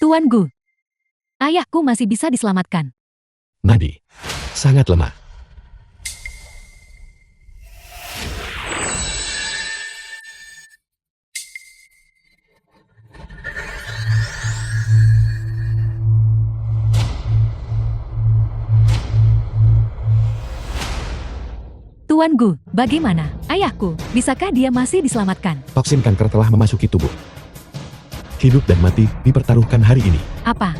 Tuan Gu, ayahku masih bisa diselamatkan. Nadi, sangat lemah. Tuan Gu, bagaimana? Ayahku, bisakah dia masih diselamatkan? Toksin kanker telah memasuki tubuh. Hidup dan mati dipertaruhkan hari ini. Apa?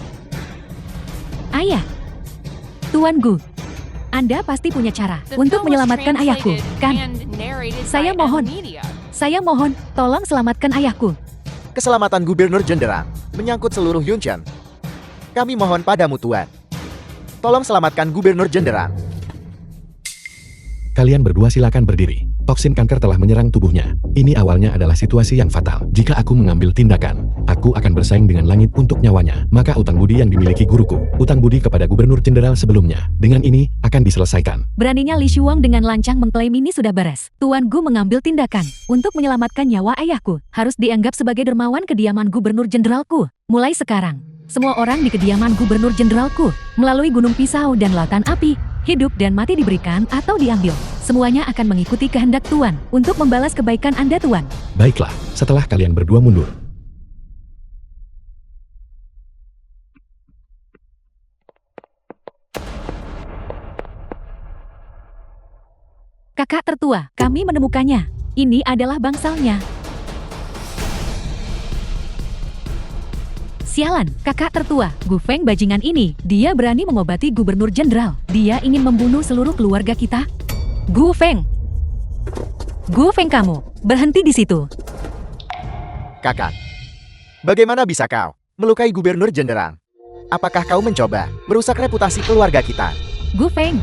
Ayah? Tuan Gu, Anda pasti punya cara untuk menyelamatkan ayahku, kan? Saya mohon, tolong selamatkan ayahku. Keselamatan Gubernur Jenderang menyangkut seluruh Yunchen. Kami mohon padamu, Tuan. Tolong selamatkan Gubernur Jenderang. Kalian berdua silakan berdiri. Toksin kanker telah menyerang tubuhnya. Ini awalnya adalah situasi yang fatal. Jika aku mengambil tindakan, aku akan bersaing dengan langit untuk nyawanya. Maka utang budi yang dimiliki guruku, utang budi kepada Gubernur Jenderal sebelumnya, dengan ini akan diselesaikan. Beraninya Li Shuang dengan lancang mengklaim ini sudah beres. Tuan Gu mengambil tindakan untuk menyelamatkan nyawa ayahku. Harus dianggap sebagai dermawan kediaman Gubernur Jenderalku. Mulai sekarang, semua orang di kediaman Gubernur Jenderalku, melalui gunung pisau dan lautan api, hidup dan mati diberikan atau diambil. Semuanya akan mengikuti kehendak Tuan untuk membalas kebaikan Anda, Tuan. Baiklah, setelah kalian berdua mundur. Kakak tertua, kami menemukannya. Ini adalah bangsalnya. Sialan, kakak tertua, Gu Feng bajingan ini, dia berani mengobati Gubernur Jenderal. Dia ingin membunuh seluruh keluarga kita. Gu Feng! Gu Feng, kamu, berhenti di situ. Kakak, bagaimana bisa kau melukai Gubernur Jenderang? Apakah kau mencoba merusak reputasi keluarga kita? Gu Feng,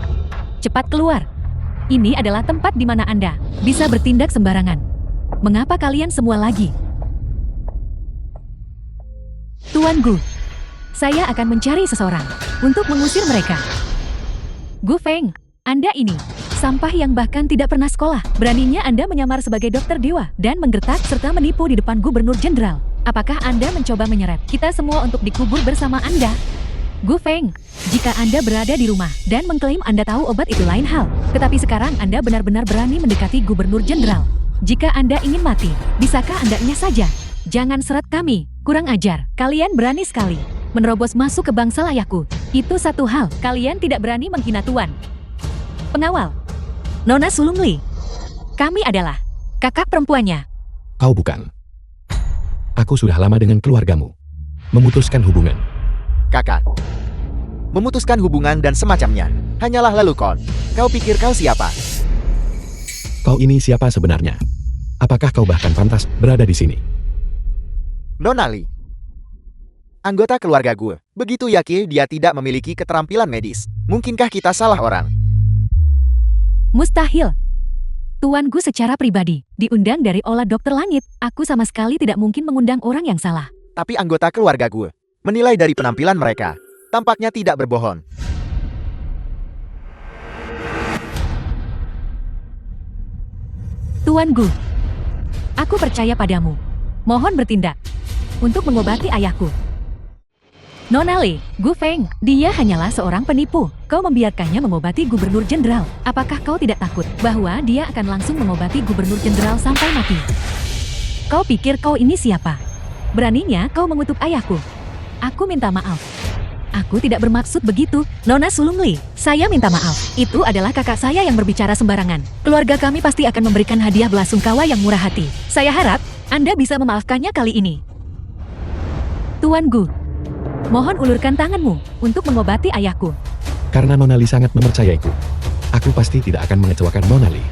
cepat keluar. Ini adalah tempat di mana Anda bisa bertindak sembarangan. Mengapa kalian semua lagi? Tuan Gu, saya akan mencari seseorang untuk mengusir mereka. Gu Feng, Anda ini sampah yang bahkan tidak pernah sekolah. Beraninya Anda menyamar sebagai dokter dewa dan menggertak serta menipu di depan Gubernur Jenderal. Apakah Anda mencoba menyeret kita semua untuk dikubur bersama Anda? Gu Feng, jika Anda berada di rumah dan mengklaim Anda tahu obat itu lain hal. Tetapi sekarang Anda benar-benar berani mendekati Gubernur Jenderal. Jika Anda ingin mati, bisakah Anda-nya saja? Jangan seret kami, kurang ajar. Kalian berani sekali menerobos masuk ke bangsal ayahku. Itu satu hal, kalian tidak berani menghina Tuan. Pengawal, Nona Sulung Li. Kami adalah kakak perempuannya. Kau bukan. Aku sudah lama dengan keluargamu. Memutuskan hubungan. Kakak, memutuskan hubungan dan semacamnya hanyalah lelukon. Kau pikir kau siapa? Kau ini siapa sebenarnya? Apakah kau bahkan pantas berada di sini? Nona Li, anggota keluarga gue. Begitu yakin dia tidak memiliki keterampilan medis. Mungkinkah kita salah orang? Mustahil. Tuan Gu secara pribadi diundang dari olah dokter langit. Aku sama sekali tidak mungkin mengundang orang yang salah. Tapi anggota keluarga gue menilai dari penampilan mereka, tampaknya tidak berbohong. Tuan Gu, aku percaya padamu. Mohon bertindak untuk mengobati ayahku. Nona Li, Gu Feng, dia hanyalah seorang penipu. Kau membiarkannya mengobati Gubernur Jenderal. Apakah kau tidak takut bahwa dia akan langsung mengobati Gubernur Jenderal sampai mati? Kau pikir kau ini siapa? Beraninya kau mengutuk ayahku. Aku minta maaf. Aku tidak bermaksud begitu, Nona Sulung Li. Saya minta maaf. Itu adalah kakak saya yang berbicara sembarangan. Keluarga kami pasti akan memberikan hadiah belasungkawa yang murah hati. Saya harap Anda bisa memaafkannya kali ini. Tuan Gu, mohon ulurkan tanganmu untuk mengobati ayahku. Karena Nona Li sangat mempercayaiku, aku pasti tidak akan mengecewakan Nona Li.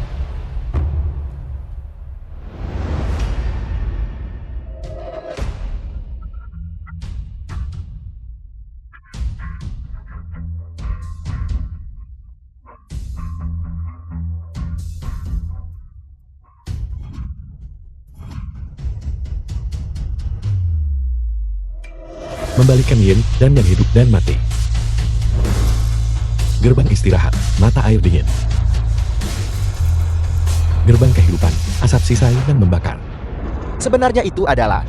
Membalikkan yin dan yang hidup dan mati. Gerbang istirahat, mata air dingin. Gerbang kehidupan, asap sisa yang membakar. Sebenarnya itu adalah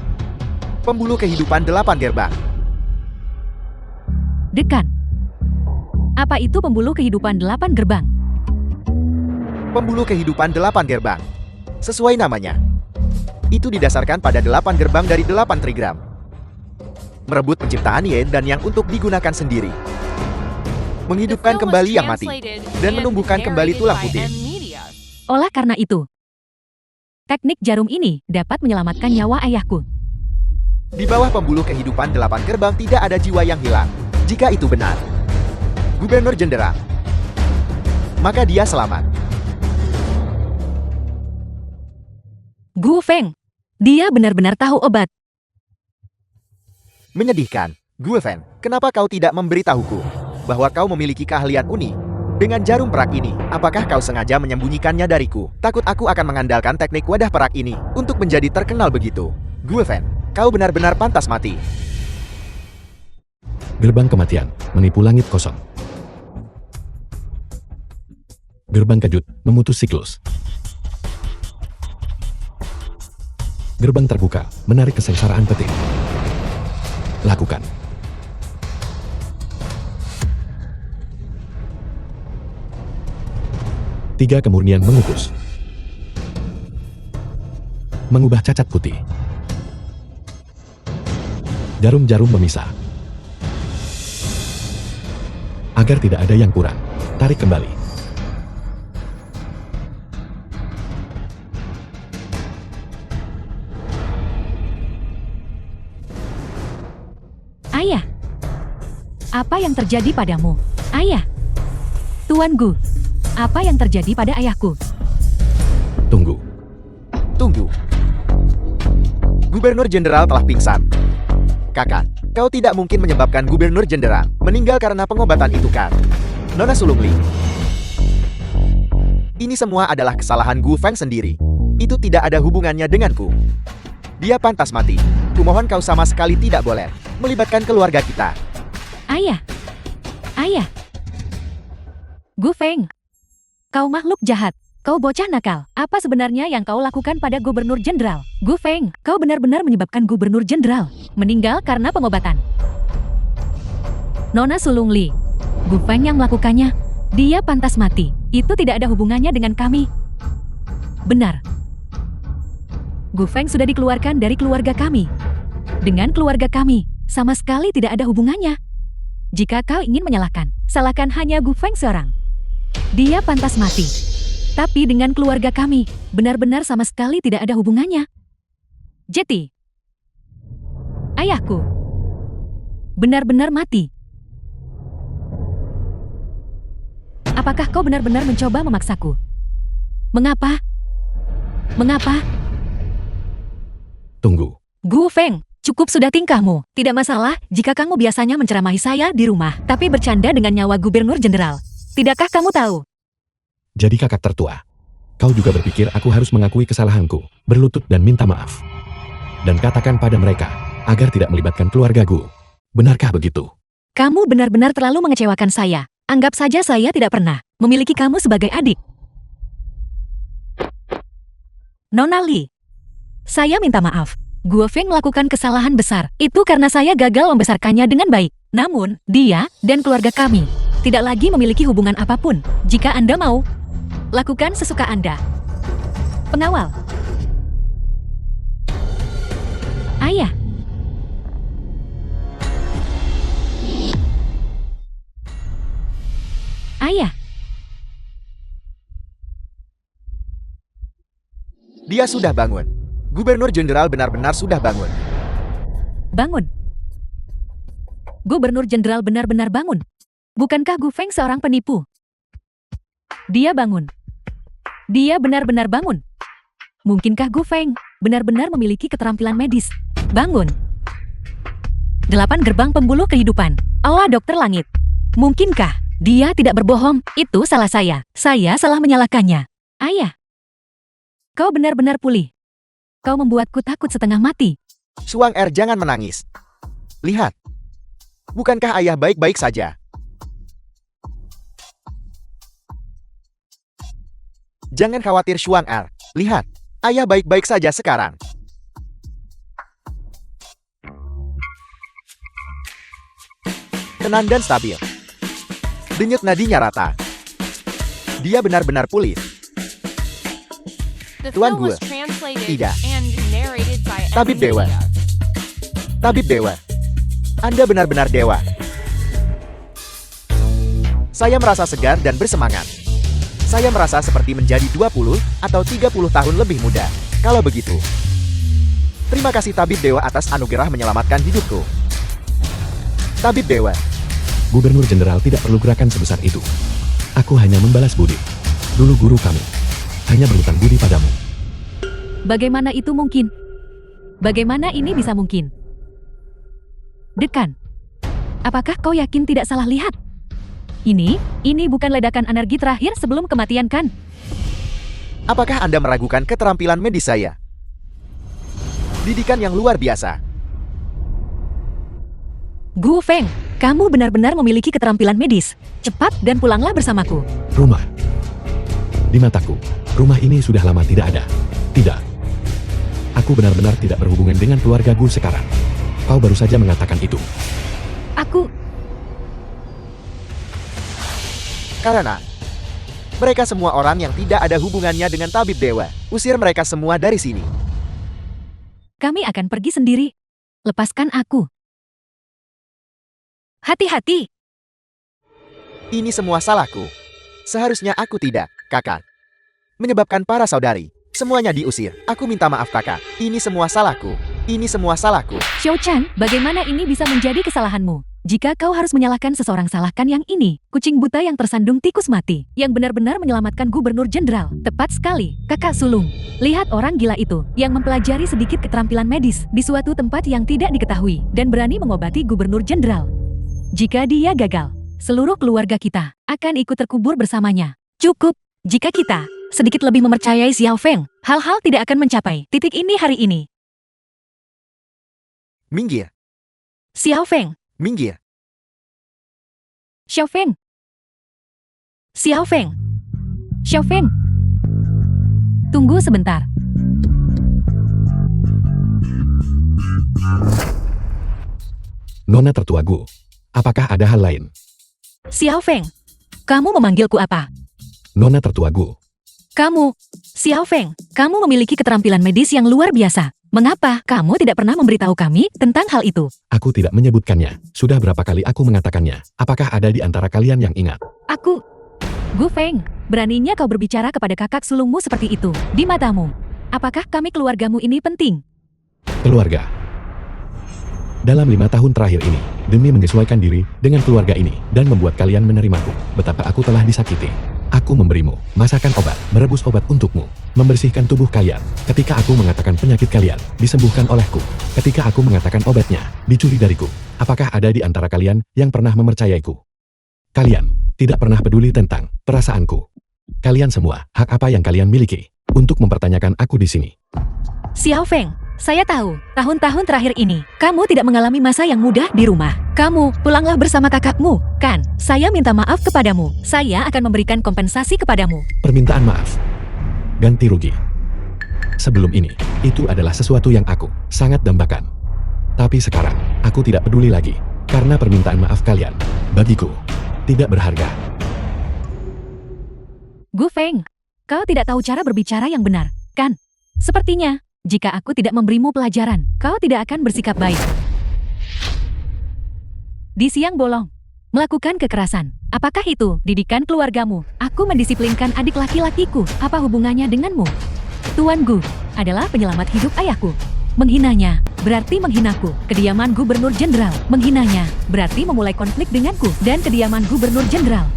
pembuluh kehidupan 8 gerbang. Dekan. Apa itu pembuluh kehidupan 8 gerbang? Pembuluh kehidupan 8 gerbang. Sesuai namanya. Itu didasarkan pada 8 gerbang dari 8 trigram. Merebut penciptaan Yen dan Yang untuk digunakan sendiri. Menghidupkan kembali yang mati. Dan menumbuhkan kembali tulang putih. Olah karena itu, teknik jarum ini dapat menyelamatkan nyawa ayahku. Di bawah pembuluh kehidupan 8 gerbang tidak ada jiwa yang hilang. Jika itu benar, Gubernur Jenderang, maka dia selamat. Gu Feng, dia benar-benar tahu obat. Menyedihkan. Gue Fen, kenapa kau tidak memberitahuku bahwa kau memiliki keahlian unik dengan jarum perak ini? Apakah kau sengaja menyembunyikannya dariku? Takut aku akan mengandalkan teknik wadah perak ini untuk menjadi terkenal begitu. Gue Fen, kau benar-benar pantas mati. Gerbang kematian, menipu langit kosong. Gerbang kejut, memutus siklus. Gerbang terbuka, menarik kesengsaraan petir. Lakukan. Tiga kemurnian mengukus. Mengubah cacat putih. Jarum-jarum memisah. Agar tidak ada yang kurang, tarik kembali. Ayah, apa yang terjadi padamu? Ayah, Tuan Gu, apa yang terjadi pada ayahku? Tunggu. Tunggu. Gubernur Jenderal telah pingsan. Kakak, kau tidak mungkin menyebabkan Gubernur Jenderal meninggal karena pengobatan itu kan? Nona Sulungli. Ini semua adalah kesalahan Gu Feng sendiri. Itu tidak ada hubungannya denganku. Dia pantas mati. Kumohon kau sama sekali tidak boleh melibatkan keluarga kita. Ayah, ayah. Gu Feng, kau makhluk jahat. Kau bocah nakal. Apa sebenarnya yang kau lakukan pada Gubernur Jenderal? Gu Feng, kau benar-benar menyebabkan Gubernur Jenderal meninggal karena pengobatan. Nona Sulungli, Gu Feng yang melakukannya. Dia pantas mati. Itu tidak ada hubungannya dengan kami. Benar. Gu Feng sudah dikeluarkan dari keluarga kami. Dengan keluarga kami, sama sekali tidak ada hubungannya. Jika kau ingin menyalahkan, salahkan hanya Gu Feng seorang. Dia pantas mati. Tapi dengan keluarga kami, benar-benar sama sekali tidak ada hubungannya. Jeti, ayahku, benar-benar mati. Apakah kau benar-benar mencoba memaksaku? Mengapa? Mengapa? Tunggu. Gu Feng, cukup sudah tingkahmu. Tidak masalah jika kamu biasanya menceramahi saya di rumah, tapi bercanda dengan nyawa Gubernur Jenderal. Tidakkah kamu tahu? Jadi kakak tertua. Kau juga berpikir aku harus mengakui kesalahanku, berlutut dan minta maaf. Dan katakan pada mereka, agar tidak melibatkan keluargaku. Benarkah begitu? Kamu benar-benar terlalu mengecewakan saya. Anggap saja saya tidak pernah memiliki kamu sebagai adik. Nona Li, saya minta maaf. Gu Feng melakukan kesalahan besar. Itu karena saya gagal membesarkannya dengan baik. Namun, dia dan keluarga kami tidak lagi memiliki hubungan apapun. Jika Anda mau, lakukan sesuka Anda. Pengawal. Ayah. Ayah. Dia sudah bangun. Gubernur Jenderal benar-benar sudah bangun. Bangun. Gubernur Jenderal benar-benar bangun. Bukankah Gu Feng seorang penipu? Dia bangun. Dia benar-benar bangun. Mungkinkah Gu Feng benar-benar memiliki keterampilan medis? Bangun. 8 gerbang pembuluh kehidupan. Allah Dokter Langit. Mungkinkah dia tidak berbohong? Itu salah saya. Saya salah menyalahkannya. Ayah. Kau benar-benar pulih. Kau membuatku takut setengah mati. Suang Er, jangan menangis. Lihat. Bukankah ayah baik-baik saja? Jangan khawatir Shuang Er. Lihat, ayah baik-baik saja sekarang. tenang dan stabil. Denyut nadinya rata. Dia benar-benar pulih. Tuan Gue. Tidak. Tabib Dewa. Tabib Dewa. Anda benar-benar dewa. Saya merasa segar dan bersemangat. Saya merasa seperti menjadi 20 atau 30 tahun lebih muda. Kalau begitu. Terima kasih Tabib Dewa atas anugerah menyelamatkan hidupku. Tabib Dewa. Gubernur Jenderal tidak perlu gerakan sebesar itu. Aku hanya membalas budi. Dulu guru kami hanya berhutang budi padamu. Bagaimana itu mungkin? Bagaimana ini bisa mungkin? Dekan, apakah kau yakin tidak salah lihat? Ini bukan ledakan energi terakhir sebelum kematian kan? Apakah Anda meragukan keterampilan medis saya? Didikan yang luar biasa. Gu Feng, kamu benar-benar memiliki keterampilan medis. Cepat dan pulanglah bersamaku. Rumah. Di mataku, rumah ini sudah lama tidak ada. Tidak. Aku benar-benar tidak berhubungan dengan keluarga Gu sekarang. Kau baru saja mengatakan itu. Karena mereka semua orang yang tidak ada hubungannya dengan Tabib Dewa. Usir mereka semua dari sini. Kami akan pergi sendiri. Lepaskan aku. Hati-hati. Ini semua salahku. Seharusnya aku tidak, kakak. Menyebabkan para saudari. Semuanya diusir. Aku minta maaf kakak. Ini semua salahku. Ini semua salahku. Xiao Chan, bagaimana ini bisa menjadi kesalahanmu? Jika kau harus menyalahkan seseorang, salahkan yang ini. Kucing buta yang tersandung tikus mati. Yang benar-benar menyelamatkan Gubernur Jenderal. Tepat sekali, kakak sulung. Lihat orang gila itu, yang mempelajari sedikit keterampilan medis di suatu tempat yang tidak diketahui, dan berani mengobati Gubernur Jenderal. Jika dia gagal, seluruh keluarga kita akan ikut terkubur bersamanya. Cukup, jika kita sedikit lebih mempercayai Xiao Feng, hal-hal tidak akan mencapai titik ini hari ini. Minggir. Xiao Feng. Minggir. Xiao Feng. Xiao Feng. Xiao Feng. Tunggu sebentar. Nona tertua Gu. Apakah ada hal lain? Xiao Feng. Kamu memanggilku apa? Nona tertua Gu. Kamu. Xiao Feng. Kamu memiliki keterampilan medis yang luar biasa. Mengapa kamu tidak pernah memberitahu kami tentang hal itu? Aku tidak menyebutkannya. Sudah berapa kali aku mengatakannya? Apakah ada di antara kalian yang ingat? Aku... Gu Feng, beraninya kau berbicara kepada kakak sulungmu seperti itu, di matamu. Apakah kami keluargamu ini penting? Keluarga. Dalam 5 tahun terakhir ini, demi menyesuaikan diri dengan keluarga ini, dan membuat kalian menerimaku, betapa aku telah disakiti. Aku memberimu masakan obat, merebus obat untukmu, membersihkan tubuh kalian. Ketika aku mengatakan penyakit kalian disembuhkan olehku, ketika aku mengatakan obatnya dicuri dariku, apakah ada di antara kalian yang pernah mempercayaiku? Kalian tidak pernah peduli tentang perasaanku. Kalian semua, hak apa yang kalian miliki untuk mempertanyakan aku di sini? Xiao Feng, saya tahu, tahun-tahun terakhir ini, kamu tidak mengalami masa yang mudah di rumah. Kamu, pulanglah bersama kakakmu, kan? Saya minta maaf kepadamu. Saya akan memberikan kompensasi kepadamu. Permintaan maaf. Ganti rugi. Sebelum ini, itu adalah sesuatu yang aku sangat dambakan. Tapi sekarang, aku tidak peduli lagi. Karena permintaan maaf kalian, bagiku, tidak berharga. Gu Feng, kau tidak tahu cara berbicara yang benar, kan? Sepertinya, jika aku tidak memberimu pelajaran, kau tidak akan bersikap baik. Di siang bolong, melakukan kekerasan. Apakah itu didikan keluargamu? Aku mendisiplinkan adik laki-lakiku. Apa hubungannya denganmu? Tuan Gu adalah penyelamat hidup ayahku. Menghinanya berarti menghinaku. Kediaman Gubernur Jenderal. Menghinanya berarti memulai konflik denganku dan kediaman Gubernur Jenderal.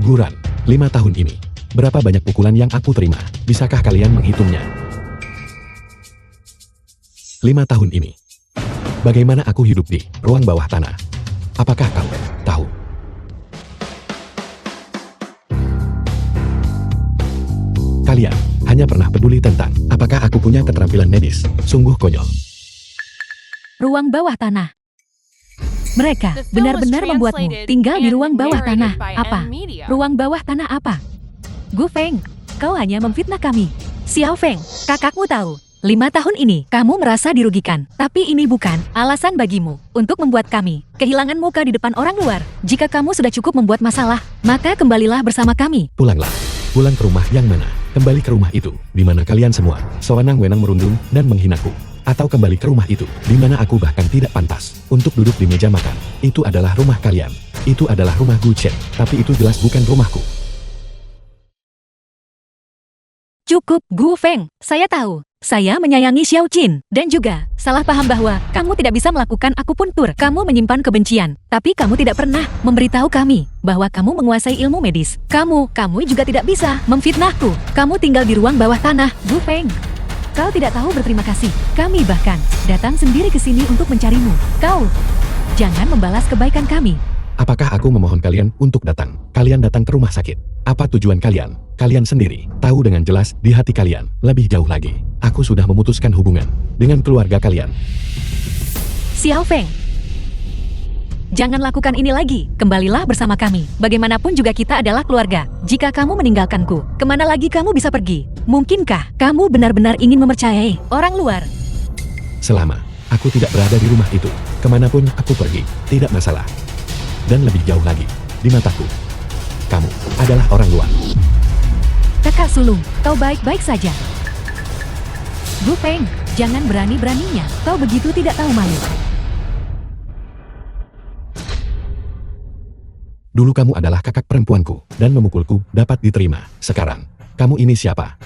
Guran, 5 tahun ini, berapa banyak pukulan yang aku terima? Bisakah kalian menghitungnya? 5 tahun ini. Bagaimana aku hidup di ruang bawah tanah? Apakah kau tahu? Kalian hanya pernah peduli tentang apakah aku punya keterampilan medis. Sungguh konyol. Ruang bawah tanah. Mereka benar-benar membuatmu tinggal di ruang bawah tanah. Apa? Ruang bawah tanah apa? Gu Feng, kau hanya memfitnah kami. Xiao Feng, kakakmu tahu 5 tahun ini, kamu merasa dirugikan. Tapi ini bukan alasan bagimu untuk membuat kami kehilangan muka di depan orang luar. Jika kamu sudah cukup membuat masalah, maka kembalilah bersama kami. Pulanglah. Pulang ke rumah yang mana? Kembali ke rumah itu, di mana kalian semua sewenang-wenang merundung dan menghinaku. Atau kembali ke rumah itu, di mana aku bahkan tidak pantas untuk duduk di meja makan. Itu adalah rumah kalian. Itu adalah rumah Gu Chen, tapi itu jelas bukan rumahku. Cukup, Gu Feng. Saya tahu. Saya menyayangi Xiao Qin. Dan juga, salah paham bahwa kamu tidak bisa melakukan akupuntur. Kamu menyimpan kebencian. Tapi kamu tidak pernah memberitahu kami bahwa kamu menguasai ilmu medis. Kamu juga tidak bisa memfitnahku. Kamu tinggal di ruang bawah tanah, Gu Feng. Kau tidak tahu berterima kasih. Kami bahkan datang sendiri ke sini untuk mencarimu. Kau jangan membalas kebaikan kami. Apakah aku memohon kalian untuk datang? Kalian datang ke rumah sakit. Apa tujuan kalian? Kalian sendiri tahu dengan jelas di hati kalian. Lebih jauh lagi, aku sudah memutuskan hubungan dengan keluarga kalian. Xiao Feng, jangan lakukan ini lagi. Kembalilah bersama kami. Bagaimanapun juga kita adalah keluarga. Jika kamu meninggalkanku, kemana lagi kamu bisa pergi? Mungkinkah kamu benar-benar ingin mempercayai orang luar? Selama aku tidak berada di rumah itu, kemanapun aku pergi, tidak masalah. Dan lebih jauh lagi, di mataku, kamu adalah orang luar. Kakak sulung, kau baik-baik saja. Gu Feng, jangan berani-beraninya. Kau begitu tidak tahu malu. Dulu kamu adalah kakak perempuanku, dan memukulku dapat diterima. Sekarang, kamu ini siapa?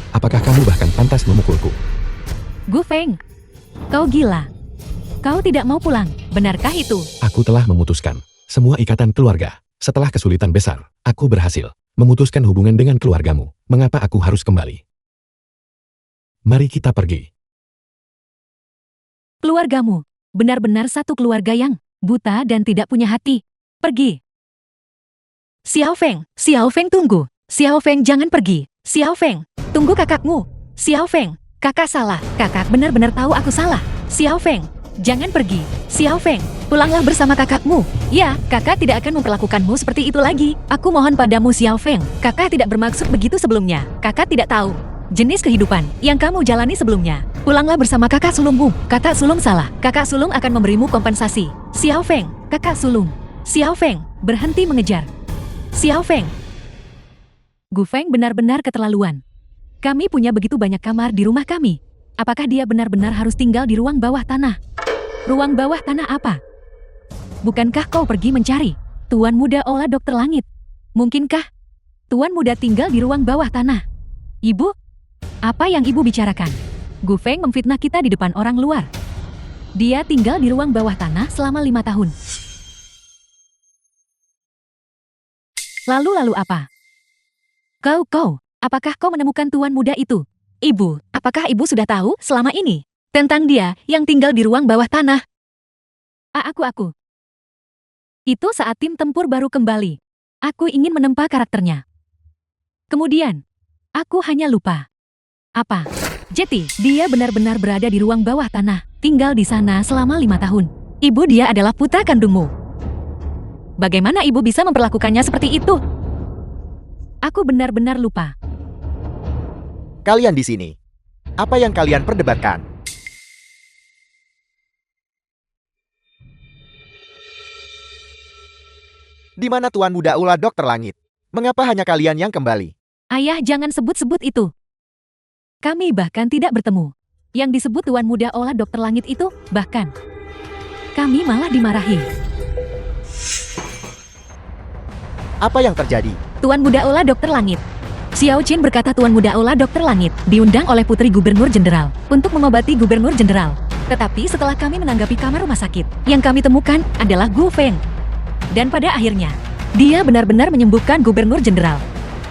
Apakah kamu bahkan pantas memukulku? Gu Feng, kau gila. Kau tidak mau pulang, benarkah itu? Aku telah memutuskan semua ikatan keluarga. Setelah kesulitan besar, aku berhasil memutuskan hubungan dengan keluargamu. Mengapa aku harus kembali? Mari kita pergi. Keluargamu benar-benar satu keluarga yang buta dan tidak punya hati. Pergi. Xiao Feng tunggu. Xiao Feng jangan pergi. Xiao Feng, tunggu kakakmu. Xiao Feng, kakak salah. Kakak benar-benar tahu aku salah. Xiao Feng, jangan pergi. Xiao Feng, pulanglah bersama kakakmu. Ya, kakak tidak akan memperlakukanmu seperti itu lagi. Aku mohon padamu Xiao Feng. Kakak tidak bermaksud begitu sebelumnya. Kakak tidak tahu jenis kehidupan yang kamu jalani sebelumnya. Pulanglah bersama kakak sulungmu. Kakak sulung salah. Kakak sulung akan memberimu kompensasi. Xiao Feng, kakak sulung. Xiao Feng, berhenti mengejar. Xiao Feng. Gu Feng benar-benar keterlaluan. Kami punya begitu banyak kamar di rumah kami. Apakah dia benar-benar harus tinggal di ruang bawah tanah? Ruang bawah tanah apa? Bukankah kau pergi mencari Tuan Muda Olah Dokter Langit? Mungkinkah Tuan Muda tinggal di ruang bawah tanah? Ibu? Apa yang ibu bicarakan? Gu Feng memfitnah kita di depan orang luar. Dia tinggal di ruang bawah tanah selama 5 tahun. Lalu apa? Kau, apakah kau menemukan Tuan Muda itu? Ibu, apakah ibu sudah tahu selama ini tentang dia yang tinggal di ruang bawah tanah? Aku. Itu saat tim tempur baru kembali. Aku ingin menempa karakternya. Kemudian, aku hanya lupa. Apa? Jetty, dia benar-benar berada di ruang bawah tanah, tinggal di sana selama 5 tahun. Ibu dia adalah putra kandungmu. Bagaimana ibu bisa memperlakukannya seperti itu? Aku benar-benar lupa. Kalian di sini. Apa yang kalian perdebatkan? Di mana Tuan Muda Ular Dokter Langit? Mengapa hanya kalian yang kembali? Ayah, jangan sebut-sebut itu. Kami bahkan tidak bertemu. Yang disebut Tuan Muda Olah Dokter Langit itu, bahkan kami malah dimarahi. Apa yang terjadi? Tuan Muda Olah Dokter Langit. Xiao Qin berkata Tuan Muda Olah Dokter Langit diundang oleh Putri Gubernur Jenderal untuk mengobati Gubernur Jenderal. Tetapi setelah kami menanggapi kamar rumah sakit, yang kami temukan adalah Gu Feng. Dan pada akhirnya, dia benar-benar menyembuhkan Gubernur Jenderal.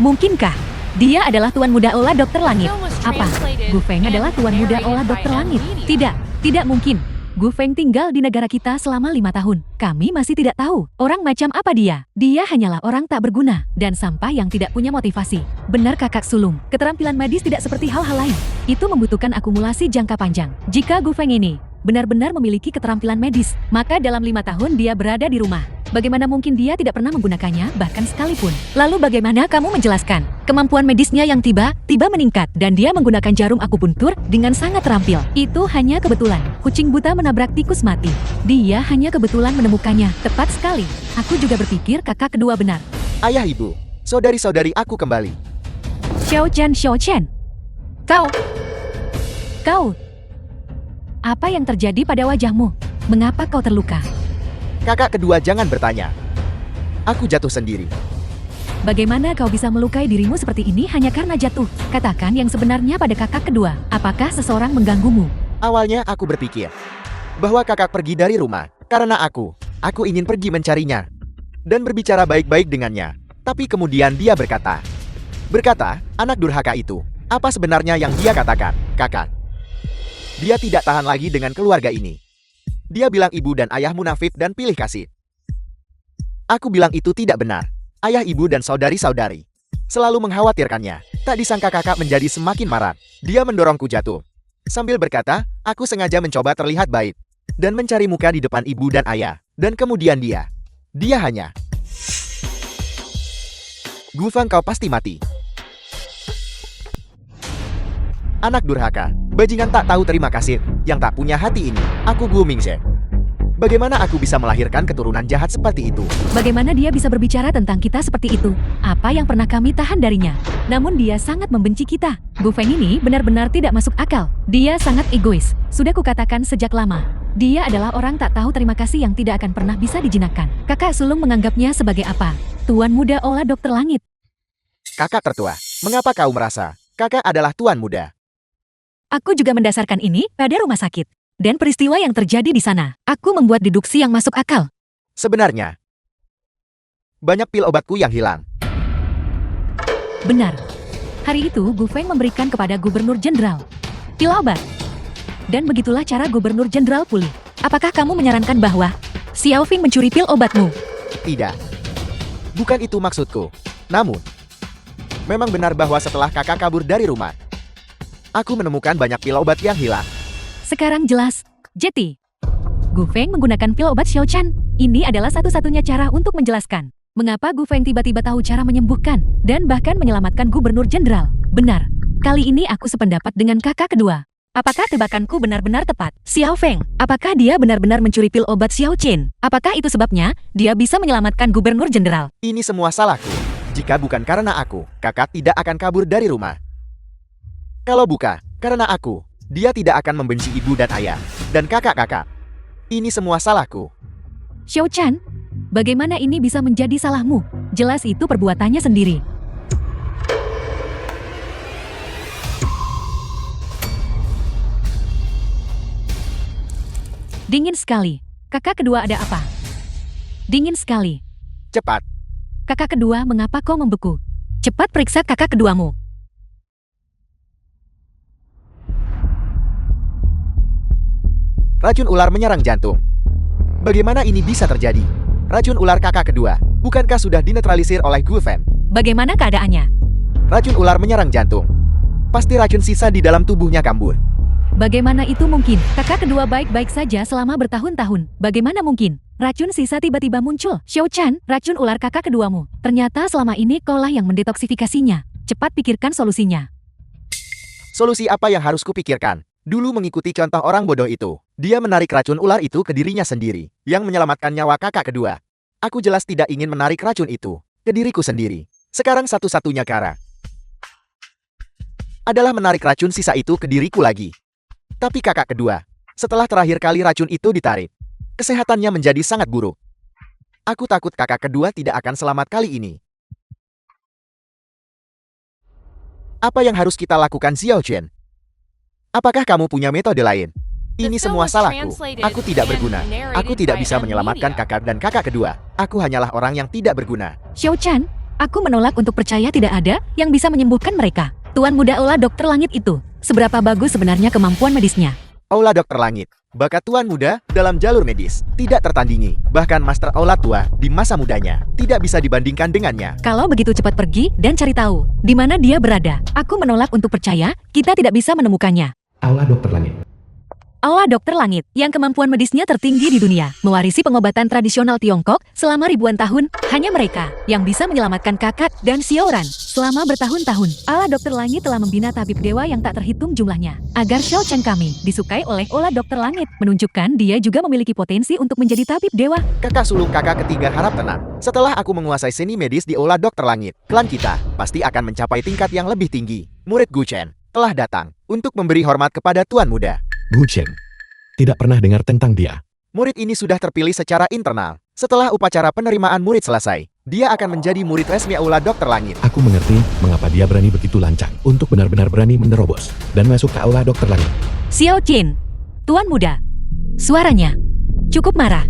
Mungkinkah dia adalah Tuan Muda Olah Dokter Langit? Apa? Gu Feng adalah Tuan Muda Olah Dokter Langit? Tidak mungkin. Gu Feng tinggal di negara kita selama 5 tahun. Kami masih tidak tahu orang macam apa dia. Dia hanyalah orang tak berguna dan sampah yang tidak punya motivasi. Benar kakak sulung, keterampilan medis tidak seperti hal-hal lain. Itu membutuhkan akumulasi jangka panjang. Jika Gu Feng ini benar-benar memiliki keterampilan medis, maka dalam 5 tahun dia berada di rumah. Bagaimana mungkin dia tidak pernah menggunakannya bahkan sekalipun? Lalu bagaimana kamu menjelaskan Kemampuan medisnya yang tiba-tiba meningkat dan dia menggunakan jarum akupuntur dengan sangat terampil. Itu hanya kebetulan. Kucing buta menabrak tikus mati. Dia hanya kebetulan menemukannya. Tepat sekali. Aku juga berpikir kakak kedua benar. Ayah ibu, saudari-saudari aku kembali. Xiao Chen. Kau. Apa yang terjadi pada wajahmu? Mengapa kau terluka? Kakak kedua jangan bertanya. Aku jatuh sendiri. Bagaimana kau bisa melukai dirimu seperti ini hanya karena jatuh? Katakan yang sebenarnya pada kakak kedua. Apakah seseorang mengganggumu? Awalnya aku berpikir bahwa kakak pergi dari rumah karena aku ingin pergi mencarinya dan berbicara baik-baik dengannya. Tapi kemudian dia berkata, anak durhaka itu, apa sebenarnya yang dia katakan, kakak? Dia tidak tahan lagi dengan keluarga ini. Dia bilang ibu dan ayah munafik dan pilih kasih. Aku bilang itu tidak benar. Ayah ibu dan saudari-saudari selalu mengkhawatirkannya. Tak disangka kakak menjadi semakin marah. Dia mendorongku jatuh. Sambil berkata, aku sengaja mencoba terlihat baik dan mencari muka di depan ibu dan ayah. Dan kemudian dia hanya, Gufeng, kau pasti mati. Anak durhaka, bajingan tak tahu terima kasih, yang tak punya hati ini. Aku Gu Mingze. Bagaimana aku bisa melahirkan keturunan jahat seperti itu? Bagaimana dia bisa berbicara tentang kita seperti itu? Apa yang pernah kami tahan darinya? Namun dia sangat membenci kita. Gu Feng ini benar-benar tidak masuk akal. Dia sangat egois. Sudah kukatakan sejak lama. Dia adalah orang tak tahu terima kasih yang tidak akan pernah bisa dijinakkan. Kakak sulung menganggapnya sebagai apa? Tuan muda olah dokter langit. Kakak tertua, mengapa kau merasa kakak adalah tuan muda? Aku juga mendasarkan ini pada rumah sakit. Dan peristiwa yang terjadi di sana. Aku membuat deduksi yang masuk akal. Sebenarnya, banyak pil obatku yang hilang. Benar. Hari itu Gu Feng memberikan kepada Gubernur Jenderal pil obat. Dan begitulah cara Gubernur Jenderal pulih. Apakah kamu menyarankan bahwa Xiao Feng mencuri pil obatmu? Tidak. Bukan itu maksudku. Namun, memang benar bahwa setelah kakak kabur dari rumah, aku menemukan banyak pil obat yang hilang. Sekarang jelas, Jetty. Gu Feng menggunakan pil obat Xiao Chan. Ini adalah satu-satunya cara untuk menjelaskan mengapa Gu Feng tiba-tiba tahu cara menyembuhkan dan bahkan menyelamatkan Gubernur Jenderal. Benar. Kali ini aku sependapat dengan kakak kedua. Apakah tebakanku benar-benar tepat? Xiao Feng, apakah dia benar-benar mencuri pil obat Xiao Chen? Apakah itu sebabnya dia bisa menyelamatkan Gubernur Jenderal? Ini semua salahku. Jika bukan karena aku, kakak tidak akan kabur dari rumah. Kalau bukan karena aku, dia tidak akan membenci ibu dan ayah, dan kakak-kakak. Ini semua salahku. Xiao Chan, bagaimana ini bisa menjadi salahmu? Jelas itu perbuatannya sendiri. Dingin sekali. Kakak kedua ada apa? Dingin sekali. Cepat. Kakak kedua, mengapa kau membeku? Cepat periksa kakak keduamu. Racun ular menyerang jantung. Bagaimana ini bisa terjadi? Racun ular kakak kedua, bukankah sudah dinetralisir oleh Gu Feng? Bagaimana keadaannya? Racun ular menyerang jantung. Pasti racun sisa di dalam tubuhnya kabur. Bagaimana itu mungkin? Kakak kedua baik-baik saja selama bertahun-tahun. Bagaimana mungkin? Racun sisa tiba-tiba muncul. Xiao Chan, racun ular kakak keduamu. Ternyata selama ini kaulah yang mendetoksifikasinya. Cepat pikirkan solusinya. Solusi apa yang harus kupikirkan? Dulu mengikuti contoh orang bodoh itu. Dia menarik racun ular itu ke dirinya sendiri, yang menyelamatkan nyawa kakak kedua. Aku jelas tidak ingin menarik racun itu ke diriku sendiri. Sekarang satu-satunya cara adalah menarik racun sisa itu ke diriku lagi. Tapi kakak kedua, setelah terakhir kali racun itu ditarik, kesehatannya menjadi sangat buruk. Aku takut kakak kedua tidak akan selamat kali ini. Apa yang harus kita lakukan, Xiao Chen? Apakah kamu punya metode lain? Ini semua salahku. Aku tidak berguna. Aku tidak bisa menyelamatkan kakak dan kakak kedua. Aku hanyalah orang yang tidak berguna. Xiao Chan, aku menolak untuk percaya tidak ada yang bisa menyembuhkan mereka. Tuan muda olah dokter langit itu, seberapa bagus sebenarnya kemampuan medisnya? Aula dokter langit, bakat tuan muda dalam jalur medis, tidak tertandingi. Bahkan master aula tua di masa mudanya, tidak bisa dibandingkan dengannya. Kalau begitu cepat pergi dan cari tahu di mana dia berada. Aku menolak untuk percaya, kita tidak bisa menemukannya. Aula dokter langit. Aula Dokter Langit, yang kemampuan medisnya tertinggi di dunia, mewarisi pengobatan tradisional Tiongkok selama ribuan tahun. Hanya mereka yang bisa menyelamatkan Kakak dan Xiaoran selama bertahun-tahun. Aula Dokter Langit telah membina tabib dewa yang tak terhitung jumlahnya, agar Xiao Chen kami disukai oleh Aula Dokter Langit, menunjukkan dia juga memiliki potensi untuk menjadi tabib dewa. Kakak sulung kakak ketiga harap tenang. Setelah aku menguasai seni medis di Aula Dokter Langit, klan kita pasti akan mencapai tingkat yang lebih tinggi. Murid Gu Chen telah datang untuk memberi hormat kepada Tuan Muda. Gu Chen. Tidak pernah dengar tentang dia. Murid ini sudah terpilih secara internal. Setelah upacara penerimaan murid selesai, dia akan menjadi murid resmi Aula Dokter Langit. Aku mengerti mengapa dia berani begitu lancang untuk benar-benar berani menerobos dan masuk ke Aula Dokter Langit. Xiao Jin, Tuan Muda. Suaranya cukup marah.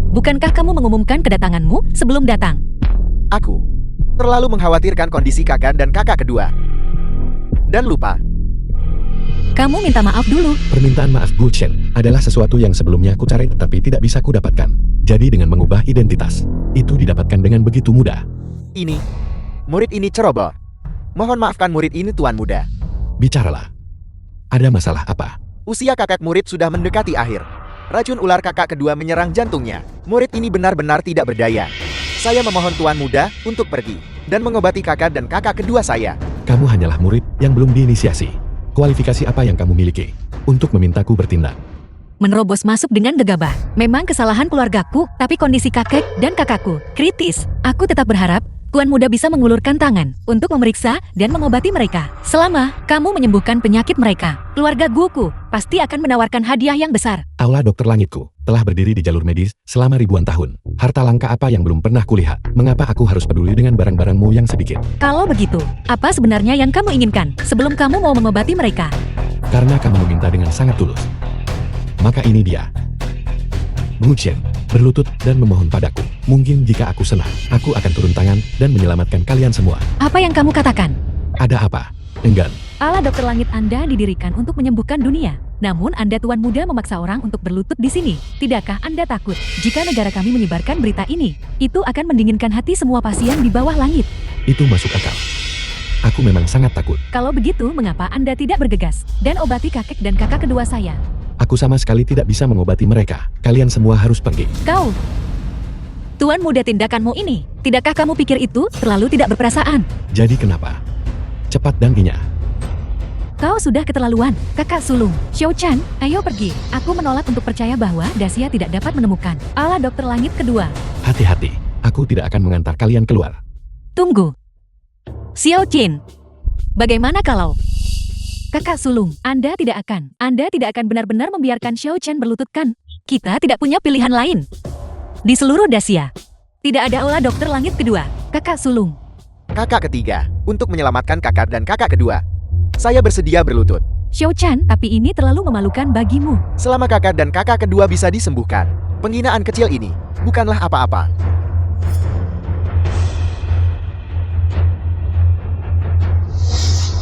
Bukankah kamu mengumumkan kedatanganmu sebelum datang? Aku terlalu mengkhawatirkan kondisi kakak dan kakak kedua. Dan lupa. Kamu minta maaf dulu. Permintaan maaf Gu Chen adalah sesuatu yang sebelumnya ku cari tetapi tidak bisa ku dapatkan. Jadi dengan mengubah identitas, itu didapatkan dengan begitu mudah. Ini, murid ini ceroboh. Mohon maafkan murid ini Tuan Muda. Bicaralah. Ada masalah apa? Usia kakak murid sudah mendekati akhir. Racun ular kakak kedua menyerang jantungnya. Murid ini benar-benar tidak berdaya. Saya memohon Tuan Muda untuk pergi dan mengobati kakak dan kakak kedua saya. Kamu hanyalah murid yang belum diinisiasi. Kualifikasi apa yang kamu miliki untuk memintaku bertindak? Menerobos masuk dengan gegabah. Memang kesalahan keluargaku, tapi kondisi kakek dan kakakku kritis. Aku tetap berharap Tuan Muda bisa mengulurkan tangan untuk memeriksa dan mengobati mereka. Selama kamu menyembuhkan penyakit mereka, keluarga Guku pasti akan menawarkan hadiah yang besar. Aula Dokter Langitku telah berdiri di jalur medis selama ribuan tahun. Harta langka apa yang belum pernah kulihat? Mengapa aku harus peduli dengan barang-barangmu yang sedikit? Kalau begitu, apa sebenarnya yang kamu inginkan sebelum kamu mau mengobati mereka? Karena kamu meminta dengan sangat tulus. Maka ini dia. Gu Chen berlutut dan memohon padaku. Mungkin jika aku senang, aku akan turun tangan dan menyelamatkan kalian semua. Apa yang kamu katakan? Ada apa? Enggan. Aula Dokter Langit Anda didirikan untuk menyembuhkan dunia. Namun Anda Tuan Muda memaksa orang untuk berlutut di sini. Tidakkah Anda takut jika negara kami menyebarkan berita ini? Itu akan mendinginkan hati semua pasien di bawah langit. Itu masuk akal. Aku memang sangat takut. Kalau begitu, mengapa Anda tidak bergegas dan obati kakek dan kakak kedua saya? Aku sama sekali tidak bisa mengobati mereka. Kalian semua harus pergi. Kau, Tuan Muda, tindakanmu ini, tidakkah kamu pikir itu terlalu tidak berperasaan? Jadi kenapa? Cepat dan inya. Kau sudah keterlaluan, kakak sulung. Xiao Chan, ayo pergi. Aku menolak untuk percaya bahwa Dacia tidak dapat menemukan Aula Dokter Langit kedua. Hati-hati, aku tidak akan mengantar kalian keluar. Tunggu. Xiao Jin, bagaimana kalau kakak sulung, Anda tidak akan benar-benar membiarkan Xiao Chen berlututkan. Kita tidak punya pilihan lain. Di seluruh Dacia, tidak ada Aula Dokter Langit kedua, kakak sulung. Kakak ketiga, untuk menyelamatkan kakak dan kakak kedua, saya bersedia berlutut. Xiao Chan, tapi ini terlalu memalukan bagimu. Selama kakak dan kakak kedua bisa disembuhkan, penghinaan kecil ini bukanlah apa-apa.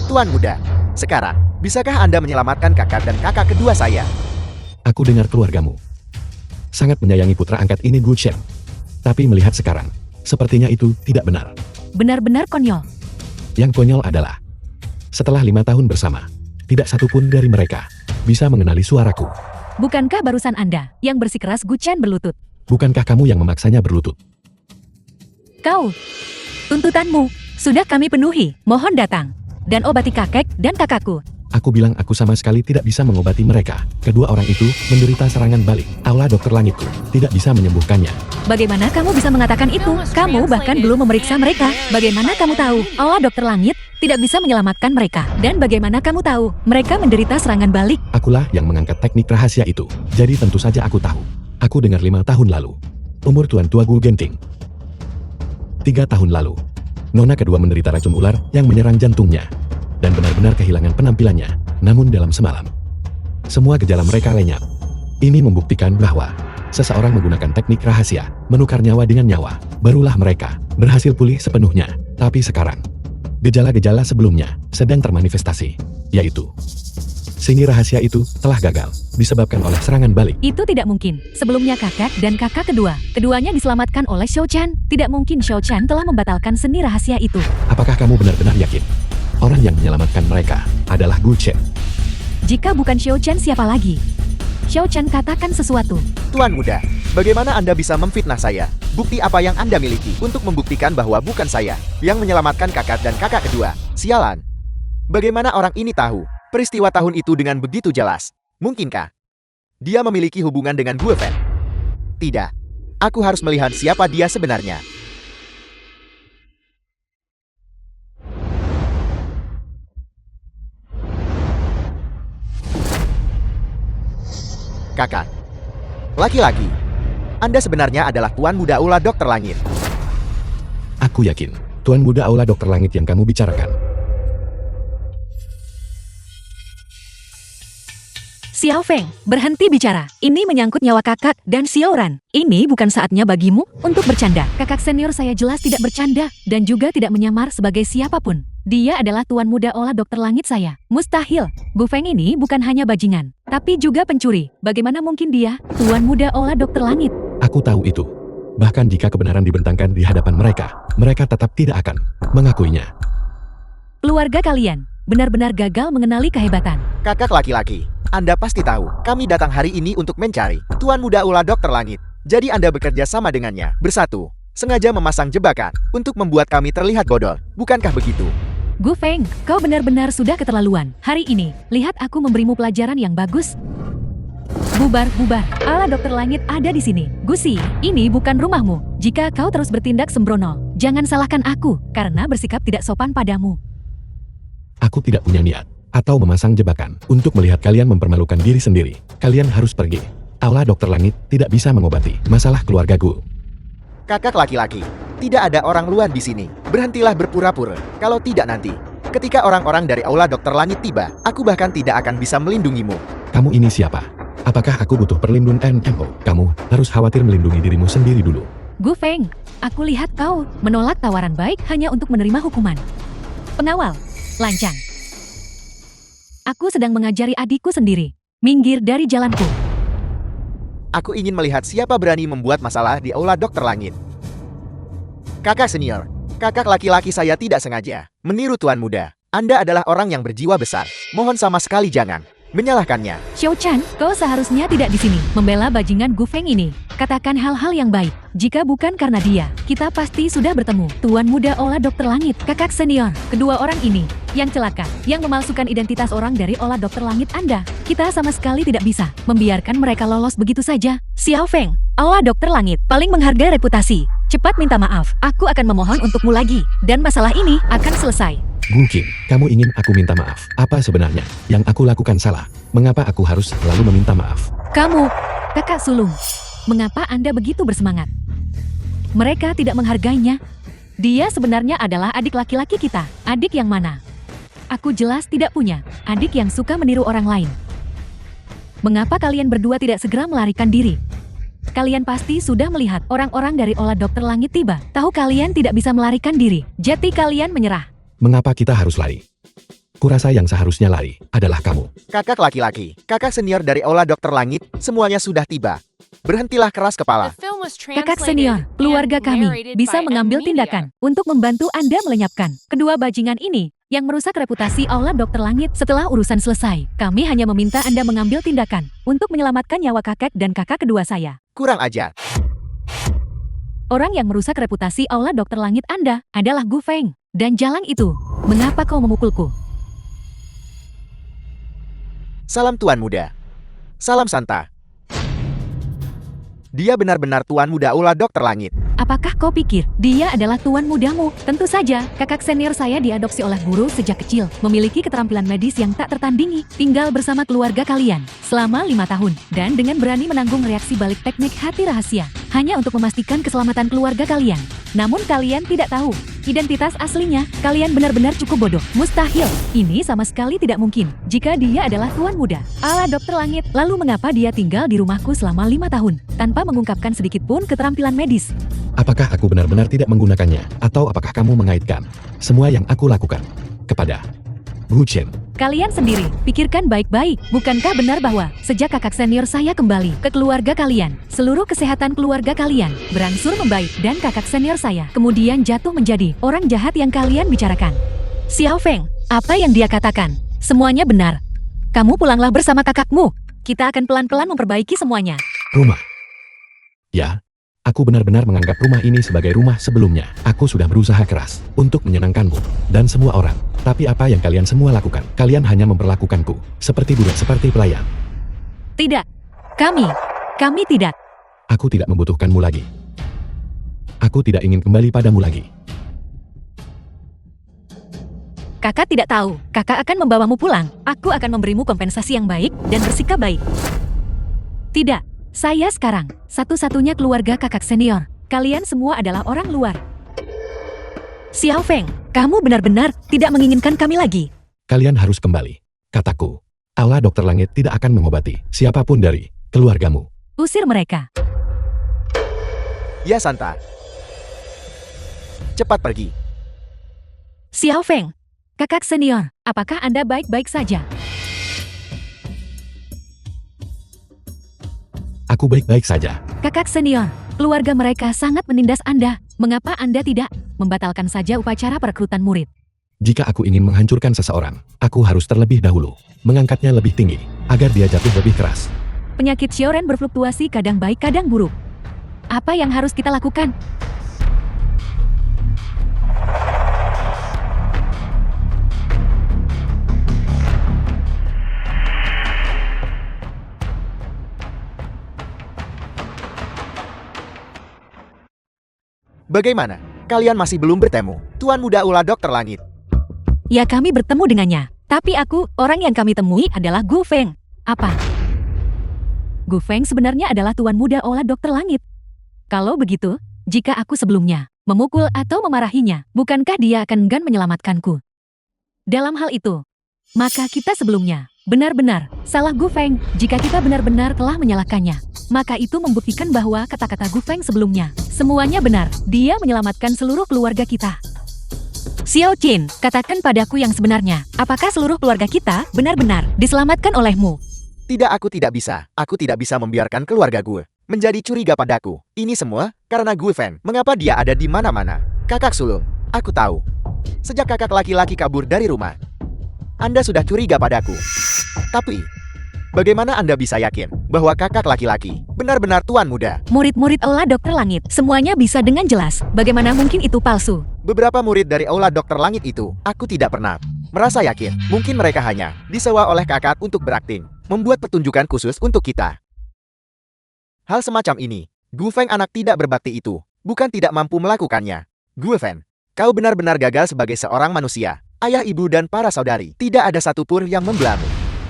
Tuan Muda, sekarang, bisakah Anda menyelamatkan kakak dan kakak kedua saya? Aku dengar keluargamu sangat menyayangi putra angkat ini Gu Chen. Tapi melihat sekarang, sepertinya itu tidak benar. Benar-benar konyol. Yang konyol adalah, setelah 5 tahun bersama, tidak satupun dari mereka bisa mengenali suaraku. Bukankah barusan Anda yang bersikeras Gu Chen berlutut? Bukankah kamu yang memaksanya berlutut? Kau, tuntutanmu sudah kami penuhi. Mohon datang dan obati kakek dan kakakku. Aku bilang aku sama sekali tidak bisa mengobati mereka. Kedua orang itu menderita serangan balik. Aula Dokter Langitku tidak bisa menyembuhkannya. Bagaimana kamu bisa mengatakan itu? Kamu bahkan belum memeriksa mereka. Bagaimana kamu tahu Aula Dokter Langit tidak bisa menyelamatkan mereka? Dan bagaimana kamu tahu mereka menderita serangan balik? Akulah yang mengangkat teknik rahasia itu. Jadi tentu saja aku tahu. Aku dengar 5 tahun lalu. Umur Tuan Tua Gu Genting. 3 tahun lalu. Nona kedua menderita racun ular yang menyerang jantungnya. Dan benar-benar kehilangan penampilannya. Namun dalam semalam, semua gejala mereka lenyap. Ini membuktikan bahwa seseorang menggunakan teknik rahasia, menukar nyawa dengan nyawa. Barulah mereka berhasil pulih sepenuhnya. Tapi sekarang, gejala-gejala sebelumnya sedang termanifestasi, yaitu seni rahasia itu telah gagal disebabkan oleh serangan balik. Itu tidak mungkin. Sebelumnya kakak dan kakak kedua, keduanya diselamatkan oleh Xiao Chan. Tidak mungkin Xiao Chan telah membatalkan seni rahasia itu. Apakah kamu benar-benar yakin orang yang menyelamatkan mereka adalah Gu Chen? Jika bukan Xiao Chan, siapa lagi? Xiao Chen katakan sesuatu. Tuan muda, bagaimana Anda bisa memfitnah saya? Bukti apa yang Anda miliki untuk membuktikan bahwa bukan saya yang menyelamatkan kakak dan kakak kedua? Sialan. Bagaimana orang ini tahu peristiwa tahun itu dengan begitu jelas? Mungkinkah dia memiliki hubungan dengan Gu Feng? Tidak. Aku harus melihat siapa dia sebenarnya. Kakak. Laki-laki. Anda sebenarnya adalah Tuan Muda Aula Dokter Langit. Aku yakin, Tuan Muda Aula Dokter Langit yang kamu bicarakan. Xiao Feng, berhenti bicara. Ini menyangkut nyawa kakak dan Xiao Ran. Ini bukan saatnya bagimu untuk bercanda. Kakak senior saya jelas tidak bercanda dan juga tidak menyamar sebagai siapapun. Dia adalah Tuan Muda Aula Dokter Langit saya. Mustahil. Gu Feng ini bukan hanya bajingan, tapi juga pencuri. Bagaimana mungkin dia Tuan Muda Aula Dokter Langit? Aku tahu itu. Bahkan jika kebenaran dibentangkan di hadapan mereka, mereka tetap tidak akan mengakuinya. Keluarga kalian benar-benar gagal mengenali kehebatan. Kakak laki-laki, Anda pasti tahu, kami datang hari ini untuk mencari Tuan Muda Aula Dokter Langit. Jadi Anda bekerja sama dengannya, bersatu, sengaja memasang jebakan untuk membuat kami terlihat bodoh. Bukankah begitu? Gu Feng, kau benar-benar sudah keterlaluan. Hari ini, lihat aku memberimu pelajaran yang bagus. Bubar, bubar. Aula Dokter Langit ada di sini. Gusi, ini bukan rumahmu. Jika kau terus bertindak sembrono, jangan salahkan aku karena bersikap tidak sopan padamu. Aku tidak punya niat atau memasang jebakan untuk melihat kalian mempermalukan diri sendiri. Kalian harus pergi. Aula Dokter Langit tidak bisa mengobati masalah keluargaku. Kakak laki-laki, tidak ada orang luar di sini. Berhentilah berpura-pura. Kalau tidak nanti, ketika orang-orang dari Aula Dokter Langit tiba, aku bahkan tidak akan bisa melindungimu. Kamu ini siapa? Apakah aku butuh perlindungan NMO? Kamu harus khawatir melindungi dirimu sendiri dulu. Gu Feng, aku lihat kau menolak tawaran baik hanya untuk menerima hukuman. Pengawal, lancang. Aku sedang mengajari adikku sendiri. Minggir dari jalanku. Aku ingin melihat siapa berani membuat masalah di Aula Dokter Langit. Kakak senior, kakak laki-laki saya tidak sengaja meniru Tuan Muda. Anda adalah orang yang berjiwa besar. Mohon sama sekali jangan menyalahkannya. Xiao Chan, kau seharusnya tidak di sini membela bajingan Gu Feng ini. Katakan hal-hal yang baik. Jika bukan karena dia, kita pasti sudah bertemu. Tuan Muda Aula Dokter Langit, kakak senior. Kedua orang ini yang celaka, yang memalsukan identitas orang dari Aula Dokter Langit Anda. Kita sama sekali tidak bisa membiarkan mereka lolos begitu saja. Xiao Feng, Aula Dokter Langit paling menghargai reputasi. Cepat minta maaf. Aku akan memohon untukmu lagi, dan masalah ini akan selesai. Mungkin kamu ingin aku minta maaf. Apa sebenarnya yang aku lakukan salah? Mengapa aku harus selalu meminta maaf? Kamu, kakak sulung, mengapa Anda begitu bersemangat? Mereka tidak menghargainya. Dia sebenarnya adalah adik laki-laki kita. Adik yang mana? Aku jelas tidak punya adik yang suka meniru orang lain. Mengapa kalian berdua tidak segera melarikan diri? Kalian pasti sudah melihat orang-orang dari Aula Dokter Langit tiba. Tahu kalian tidak bisa melarikan diri. Jadi kalian menyerah. Mengapa kita harus lari? Kurasa yang seharusnya lari adalah kamu. Kakak laki-laki, kakak senior dari Aula Dokter Langit, semuanya sudah tiba. Berhentilah keras kepala. Kakak senior, keluarga kami bisa mengambil tindakan untuk membantu Anda melenyapkan kedua bajingan ini yang merusak reputasi Aula Dokter Langit. Setelah urusan selesai, kami hanya meminta Anda mengambil tindakan untuk menyelamatkan nyawa kakak dan kakak kedua saya. Kurang ajar. Orang yang merusak reputasi Aula Dokter Langit Anda adalah Gu Feng. Dan jalan itu, mengapa kau memukulku? Salam Tuan Muda. Salam Santa. Dia benar-benar Tuan Muda Aula Dokter Langit. Apakah kau pikir dia adalah tuan mudamu? Tentu saja, kakak senior saya diadopsi oleh guru sejak kecil, memiliki keterampilan medis yang tak tertandingi, tinggal bersama keluarga kalian selama 5 tahun, dan dengan berani menanggung reaksi balik teknik hati rahasia, hanya untuk memastikan keselamatan keluarga kalian. Namun kalian tidak tahu identitas aslinya. Kalian benar-benar cukup bodoh. Mustahil. Ini sama sekali tidak mungkin jika dia adalah Tuan Muda Aula Dokter Langit. Lalu mengapa dia tinggal di rumahku selama 5 tahun tanpa mengungkapkan sedikit pun keterampilan medis? Apakah aku benar-benar tidak menggunakannya? Atau apakah kamu mengaitkan semua yang aku lakukan kepada Gu Chen? Kalian sendiri, pikirkan baik-baik. Bukankah benar bahwa sejak kakak senior saya kembali ke keluarga kalian, seluruh kesehatan keluarga kalian berangsur membaik dan kakak senior saya kemudian jatuh menjadi orang jahat yang kalian bicarakan? Xiao Feng, apa yang dia katakan? Semuanya benar. Kamu pulanglah bersama kakakmu. Kita akan pelan-pelan memperbaiki semuanya. Rumah. Ya, aku benar-benar menganggap rumah ini sebagai rumah sebelumnya. Aku sudah berusaha keras untuk menyenangkanmu dan semua orang. Tapi apa yang kalian semua lakukan? Kalian hanya memperlakukanku seperti budak, seperti pelayan. Tidak. Kami tidak. Aku tidak membutuhkanmu lagi. Aku tidak ingin kembali padamu lagi. Kakak tidak tahu. Kakak akan membawamu pulang. Aku akan memberimu kompensasi yang baik dan bersikap baik. Tidak. Saya sekarang satu-satunya keluarga kakak senior. Kalian semua adalah orang luar. Xiao Feng, kamu benar-benar tidak menginginkan kami lagi. Kalian harus kembali. Kataku, Aula Dokter Langit tidak akan mengobati siapapun dari keluargamu. Usir mereka. Ya Santa. Cepat pergi. Xiao Feng, kakak senior, apakah Anda baik-baik saja? Aku baik-baik saja. Kakak senior, keluarga mereka sangat menindas Anda. Mengapa Anda tidak membatalkan saja upacara perekrutan murid? Jika aku ingin menghancurkan seseorang, aku harus terlebih dahulu mengangkatnya lebih tinggi agar dia jatuh lebih keras. Penyakit Xiaoren berfluktuasi, kadang baik kadang buruk. Apa yang harus kita lakukan? Bagaimana? Kalian masih belum bertemu, Tuan Muda Aula Dokter Langit. Ya, kami bertemu dengannya. Tapi orang yang kami temui adalah Gu Feng. Apa? Gu Feng sebenarnya adalah Tuan Muda Aula Dokter Langit. Kalau begitu, jika aku sebelumnya memukul atau memarahinya, bukankah dia akan enggan menyelamatkanku? Dalam hal itu, maka kita sebelumnya benar-benar salah Gu Feng. Jika kita benar-benar telah menyalahkannya, maka itu membuktikan bahwa kata-kata Gu Feng sebelumnya semuanya benar. Dia menyelamatkan seluruh keluarga kita. Xiao Qin, katakan padaku yang sebenarnya. Apakah seluruh keluarga kita benar-benar diselamatkan olehmu? Tidak, aku tidak bisa. Aku tidak bisa membiarkan keluarga gue menjadi curiga padaku. Ini semua karena Gu Feng. Mengapa dia ada di mana-mana? Kakak sulung, aku tahu. Sejak kakak laki-laki kabur dari rumah, Anda sudah curiga padaku. Tapi, bagaimana Anda bisa yakin bahwa kakak laki-laki benar-benar Tuan Muda? Murid-murid Aula Dokter Langit, semuanya bisa dengan jelas. Bagaimana mungkin itu palsu? Beberapa murid dari Aula Dokter Langit itu, aku tidak pernah merasa yakin. Mungkin mereka hanya disewa oleh kakak untuk berakting, membuat pertunjukan khusus untuk kita. Hal semacam ini, Gu Feng anak tidak berbakti itu, bukan tidak mampu melakukannya. Gu Feng, kau benar-benar gagal sebagai seorang manusia. Ayah, ibu, dan para saudari, tidak ada satupun yang membelamu.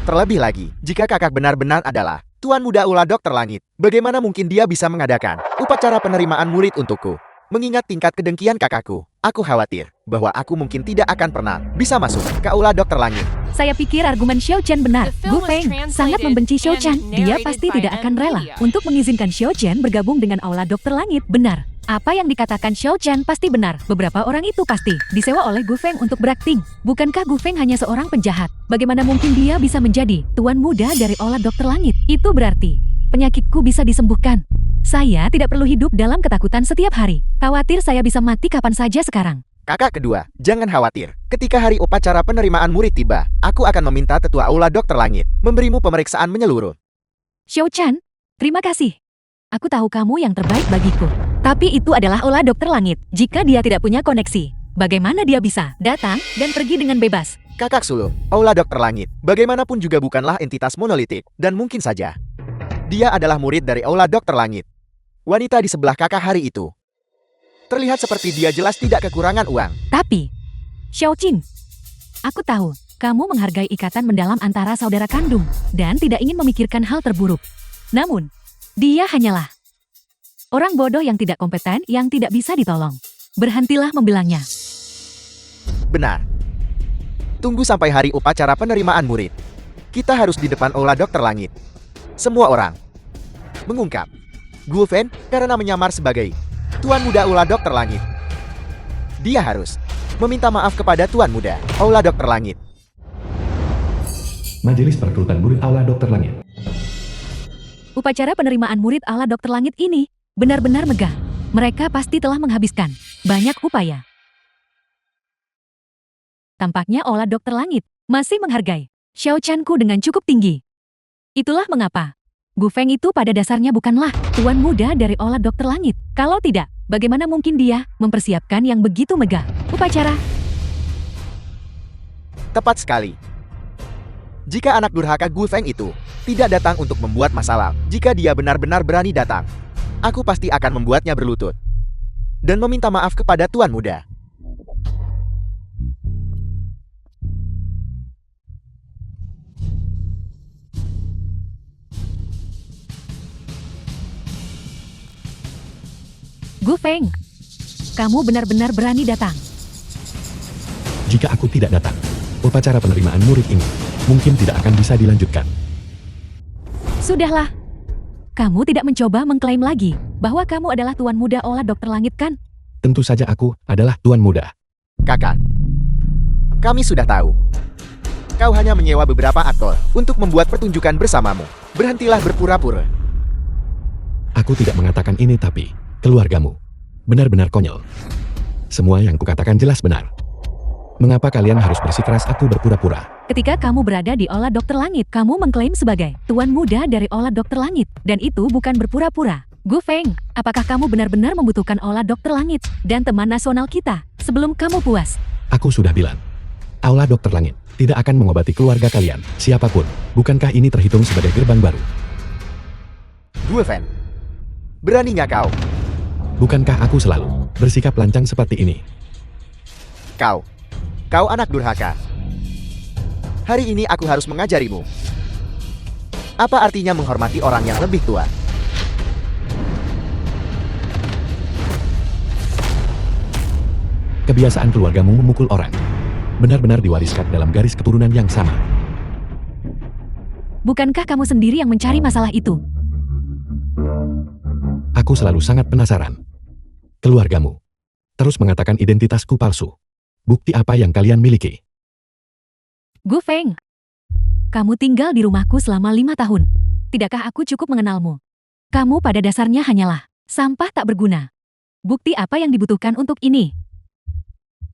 Terlebih lagi, jika kakak benar-benar adalah Tuan Muda Aula Dokter Langit, bagaimana mungkin dia bisa mengadakan upacara penerimaan murid untukku? Mengingat tingkat kedengkian kakakku, aku khawatir bahwa aku mungkin tidak akan pernah bisa masuk ke Aula Dokter Langit. Saya pikir argumen Xiao Chen benar. Gu Feng sangat membenci Xiao Chen. Dia pasti tidak akan rela untuk mengizinkan Xiao Chen bergabung dengan Aula Dokter Langit. Benar. Apa yang dikatakan Xiao Chen pasti benar. Beberapa orang itu pasti disewa oleh Gu Feng untuk berakting. Bukankah Gu Feng hanya seorang penjahat? Bagaimana mungkin dia bisa menjadi Tuan Muda dari Aula Dokter Langit? Itu berarti penyakitku bisa disembuhkan. Saya tidak perlu hidup dalam ketakutan setiap hari. Khawatir saya bisa mati kapan saja sekarang. Kakak kedua, jangan khawatir. Ketika hari upacara penerimaan murid tiba, aku akan meminta Tetua Aula Dokter Langit memberimu pemeriksaan menyeluruh. Xiao Chen, terima kasih. Aku tahu kamu yang terbaik bagiku. Tapi itu adalah Aula Dokter Langit. Jika dia tidak punya koneksi, bagaimana dia bisa datang dan pergi dengan bebas? Kakak sulung, Aula Dokter Langit, bagaimanapun juga bukanlah entitas monolitik, dan mungkin saja dia adalah murid dari Aula Dokter Langit. Wanita di sebelah kakak hari itu terlihat seperti dia jelas tidak kekurangan uang. Tapi, Xiao Qin, aku tahu kamu menghargai ikatan mendalam antara saudara kandung dan tidak ingin memikirkan hal terburuk. Namun, dia hanyalah orang bodoh yang tidak kompeten yang tidak bisa ditolong. Berhentilah membelanya. Benar. Tunggu sampai hari upacara penerimaan murid. Kita harus di depan Aula Dokter Langit. Semua orang mengungkap Gu Feng karena menyamar sebagai Tuan Muda Aula Dokter Langit. Dia harus meminta maaf kepada Tuan Muda Aula Dokter Langit. Majelis perekrutan murid Aula Dokter Langit. Upacara penerimaan murid Aula Dokter Langit ini benar-benar megah. Mereka pasti telah menghabiskan banyak upaya. Tampaknya Aula Dokter Langit masih menghargai Xiao Chen-ku dengan cukup tinggi. Itulah mengapa Gu Feng itu pada dasarnya bukanlah tuan muda dari Olah Dokter Langit. Kalau tidak, bagaimana mungkin dia mempersiapkan yang begitu megah upacara? Tepat sekali. Jika anak durhaka Gu Feng itu tidak datang untuk membuat masalah, jika dia benar-benar berani datang, aku pasti akan membuatnya berlutut dan meminta maaf kepada tuan muda. Gu Feng, kamu benar-benar berani datang. Jika aku tidak datang, upacara penerimaan murid ini mungkin tidak akan bisa dilanjutkan. Sudahlah. Kamu tidak mencoba mengklaim lagi bahwa kamu adalah tuan muda Olah Dokter Langit kan? Tentu saja aku adalah tuan muda. Kakak, kami sudah tahu. Kau hanya menyewa beberapa aktor untuk membuat pertunjukan bersamamu. Berhentilah berpura-pura. Aku tidak mengatakan ini tapi keluargamu benar-benar konyol. Semua yang kukatakan jelas benar. Mengapa kalian harus bersikeras aku berpura-pura? Ketika kamu berada di Olah Dokter Langit, kamu mengklaim sebagai tuan muda dari Olah Dokter Langit. Dan itu bukan berpura-pura. Gu Feng, apakah kamu benar-benar membutuhkan Olah Dokter Langit dan teman nasional kita sebelum kamu puas? Aku sudah bilang, Aula Dokter Langit tidak akan mengobati keluarga kalian, siapapun. Bukankah ini terhitung sebagai gerbang baru? Gu Feng, beraninya kau? Bukankah aku selalu bersikap lancang seperti ini? Kau anak durhaka. Hari ini aku harus mengajarimu. Apa artinya menghormati orang yang lebih tua? Kebiasaan keluargamu memukul orang benar-benar diwariskan dalam garis keturunan yang sama. Bukankah kamu sendiri yang mencari masalah itu? Aku selalu sangat penasaran. Keluargamu terus mengatakan identitasku palsu. Bukti apa yang kalian miliki? Gu Feng, kamu tinggal di rumahku selama 5 tahun. Tidakkah aku cukup mengenalmu? Kamu pada dasarnya hanyalah sampah tak berguna. Bukti apa yang dibutuhkan untuk ini?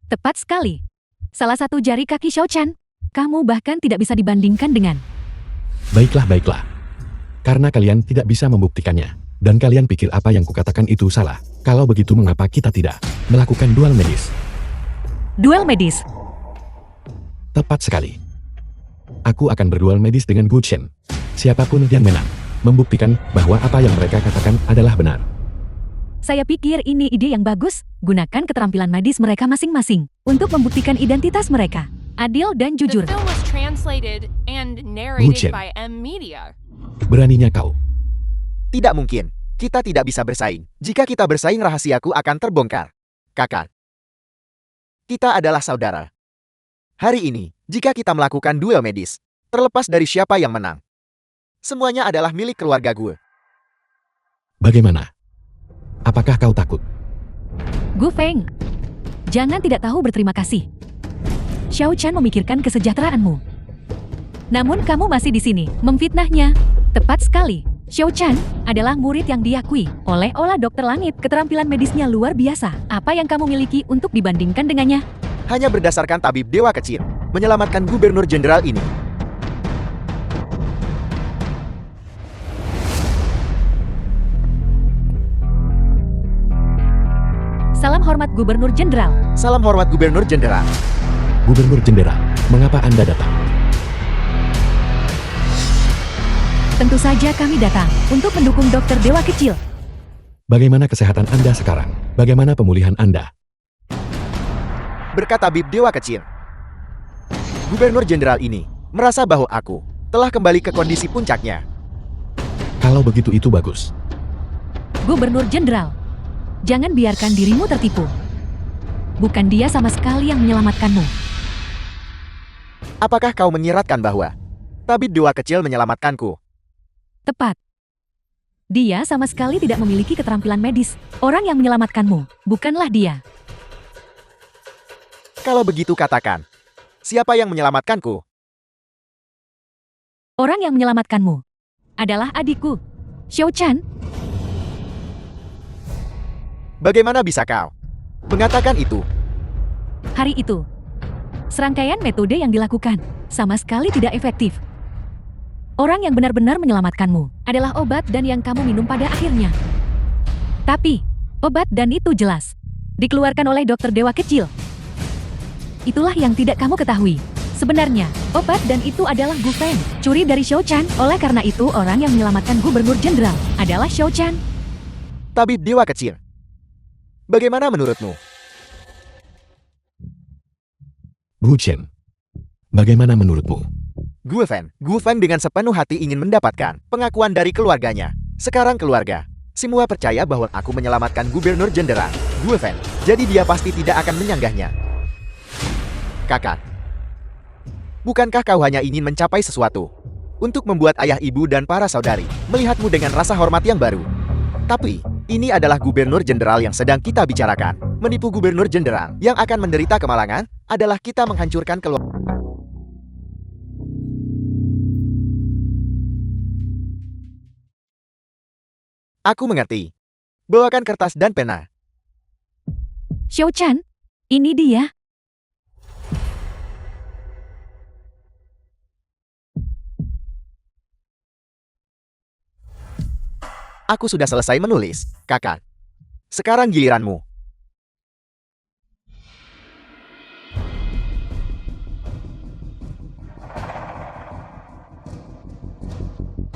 Tepat sekali. Salah satu jari kaki Xiao Chan. Kamu bahkan tidak bisa dibandingkan dengan. Baiklah. Karena kalian tidak bisa membuktikannya. Dan kalian pikir apa yang kukatakan itu salah. Kalau begitu mengapa kita tidak melakukan duel medis? Duel medis. Tepat sekali. Aku akan berduel medis dengan Gu Chen. Siapapun yang menang, membuktikan bahwa apa yang mereka katakan adalah benar. Saya pikir ini ide yang bagus. Gunakan keterampilan medis mereka masing-masing untuk membuktikan identitas mereka. Adil dan The jujur. film was translated and narrated Bucin. by M Media. Beraninya kau. Tidak mungkin. Kita tidak bisa bersaing. Jika kita bersaing, rahasiaku akan terbongkar. Kakak, kita adalah saudara. Hari ini, jika kita melakukan duel medis, terlepas dari siapa yang menang, semuanya adalah milik keluarga gue. Bagaimana? Apakah kau takut? Gu Feng, jangan tidak tahu berterima kasih. Xiao Chan memikirkan kesejahteraanmu. Namun kamu masih di sini, memfitnahnya. Tepat sekali. Xiao Chan adalah murid yang diakui oleh Olah Dokter Langit. Keterampilan medisnya luar biasa. Apa yang kamu miliki untuk dibandingkan dengannya? Hanya berdasarkan tabib dewa kecil, menyelamatkan gubernur jenderal ini. Salam hormat Gubernur Jenderal. Salam hormat gubernur jenderal. Gubernur Jenderal, mengapa Anda datang? Tentu saja kami datang untuk mendukung dokter dewa kecil. Bagaimana kesehatan Anda sekarang? Bagaimana pemulihan Anda? Berkat tabib dewa kecil, gubernur jenderal ini merasa bahwa aku telah kembali ke kondisi puncaknya. Kalau begitu itu bagus. Gubernur Jenderal, jangan biarkan dirimu tertipu. Bukan dia sama sekali yang menyelamatkanmu. Apakah kau menyiratkan bahwa tabib dewa kecil menyelamatkanku? Tepat. Dia sama sekali tidak memiliki keterampilan medis. Orang yang menyelamatkanmu, bukanlah dia. Kalau begitu katakan, siapa yang menyelamatkanku? Orang yang menyelamatkanmu adalah adikku, Xiao Chan. Bagaimana bisa kau mengatakan itu? Hari itu, serangkaian metode yang dilakukan sama sekali tidak efektif. Orang yang benar-benar menyelamatkanmu adalah obat dan yang kamu minum pada akhirnya. Tapi, obat dan itu jelas dikeluarkan oleh dokter dewa kecil. Itulah yang tidak kamu ketahui. Sebenarnya, obat dan itu adalah Gu Feng, curi dari Shao Chan. Oleh karena itu, orang yang menyelamatkan Gubernur Jenderal adalah Shao Chan. Tabib dewa kecil. Bagaimana menurutmu? Gu Chen, bagaimana menurutmu? Gu Feng dengan sepenuh hati ingin mendapatkan pengakuan dari keluarganya. Sekarang keluarga semua percaya bahwa aku menyelamatkan Gubernur Jenderal Gu Feng, jadi dia pasti tidak akan menyanggahnya. Kakak, bukankah kau hanya ingin mencapai sesuatu untuk membuat ayah ibu dan para saudari melihatmu dengan rasa hormat yang baru? Tapi, ini adalah Gubernur Jenderal yang sedang kita bicarakan. Menipu Gubernur Jenderal yang akan menderita kemalangan adalah kita menghancurkan keluarga. Aku mengerti. Bawakan kertas dan pena. Shao Chan, ini dia. Aku sudah selesai menulis, kakak. Sekarang giliranmu.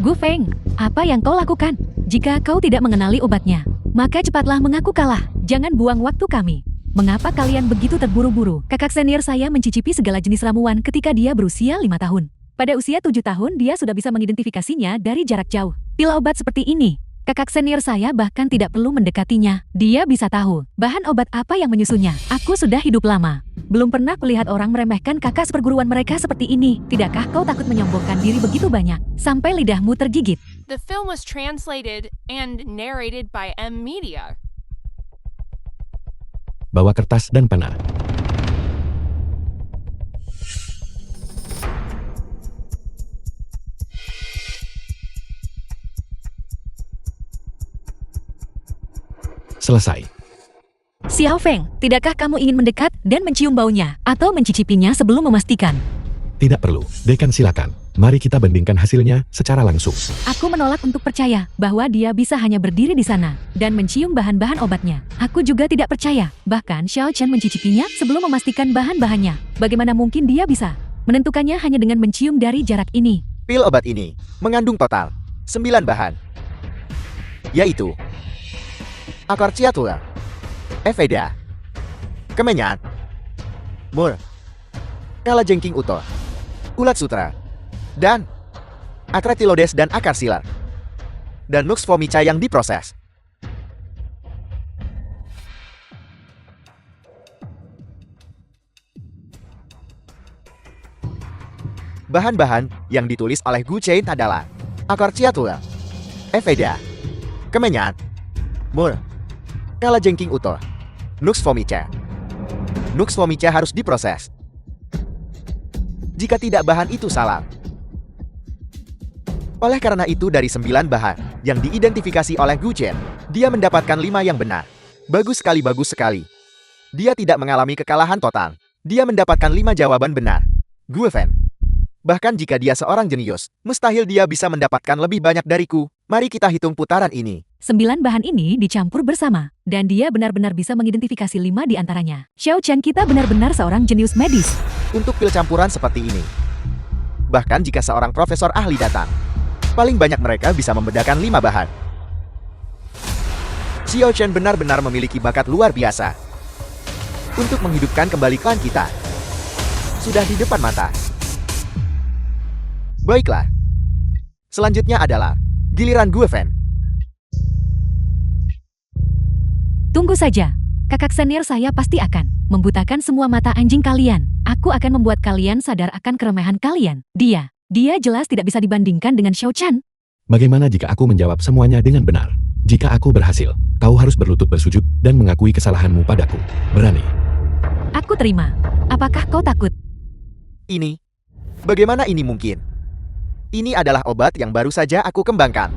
Gu Feng, apa yang kau lakukan? Jika kau tidak mengenali obatnya, maka cepatlah mengaku kalah. Jangan buang waktu kami. Mengapa kalian begitu terburu-buru? Kakak senior saya mencicipi segala jenis ramuan ketika dia berusia 5 tahun. Pada usia 7 tahun, dia sudah bisa mengidentifikasinya dari jarak jauh. Pil obat seperti ini, kakak senior saya bahkan tidak perlu mendekatinya. Dia bisa tahu bahan obat apa yang menyusunnya. Aku sudah hidup lama. Belum pernah melihat orang meremehkan kakak seperguruan mereka seperti ini. Tidakkah kau takut menyombongkan diri begitu banyak, sampai lidahmu tergigit? The film was translated and narrated by M Media. Bawa kertas dan pena. Selesai. Xiao Feng, tidakkah kamu ingin mendekat dan mencium baunya, atau mencicipinya sebelum memastikan? Tidak perlu. Dekan silakan. Mari kita bandingkan hasilnya secara langsung. Aku menolak untuk percaya bahwa dia bisa hanya berdiri di sana dan mencium bahan-bahan obatnya. Aku juga tidak percaya. Bahkan Xiao Chen mencicipinya sebelum memastikan bahan-bahannya. Bagaimana mungkin dia bisa menentukannya hanya dengan mencium dari jarak ini? Pil obat ini mengandung total 9 bahan, yaitu Acarciatula, Eveda, Kemenyan, Mur, Kalajengking Uto, Ulat Sutra, dan Atratilodes dan akar silar, dan Nux vomica yang diproses. Bahan-bahan yang ditulis oleh Gu Chen adalah Acarciatula, Eveda, Kemenyan, Mur, Kalajengking Uto, Nux vomica. Nux vomica harus diproses. Jika tidak, bahan itu salah. Oleh karena itu, dari 9 bahan yang diidentifikasi oleh Gu Chen, dia mendapatkan 5 yang benar. Bagus sekali, bagus sekali. Dia tidak mengalami kekalahan total. Dia mendapatkan 5 jawaban benar. Gu Feng. Bahkan jika dia seorang jenius, mustahil dia bisa mendapatkan lebih banyak dariku. Mari kita hitung putaran ini. 9 bahan ini dicampur bersama, dan dia benar-benar bisa mengidentifikasi 5 di antaranya. Xiao Chen kita benar-benar seorang jenius medis. Untuk pil campuran seperti ini, bahkan jika seorang profesor ahli datang, paling banyak mereka bisa membedakan 5 bahan. Xiao Chen benar-benar memiliki bakat luar biasa untuk menghidupkan kembali klan kita. Sudah di depan mata. Baiklah. Selanjutnya adalah giliran Gu Feng. Tunggu saja. Kakak senior saya pasti akan membutakan semua mata anjing kalian. Aku akan membuat kalian sadar akan keremehan kalian. Dia jelas tidak bisa dibandingkan dengan Xiao Chan. Bagaimana jika aku menjawab semuanya dengan benar? Jika aku berhasil, kau harus berlutut bersujud dan mengakui kesalahanmu padaku. Berani? Aku terima. Apakah kau takut? Ini. Bagaimana ini mungkin? Ini adalah obat yang baru saja aku kembangkan.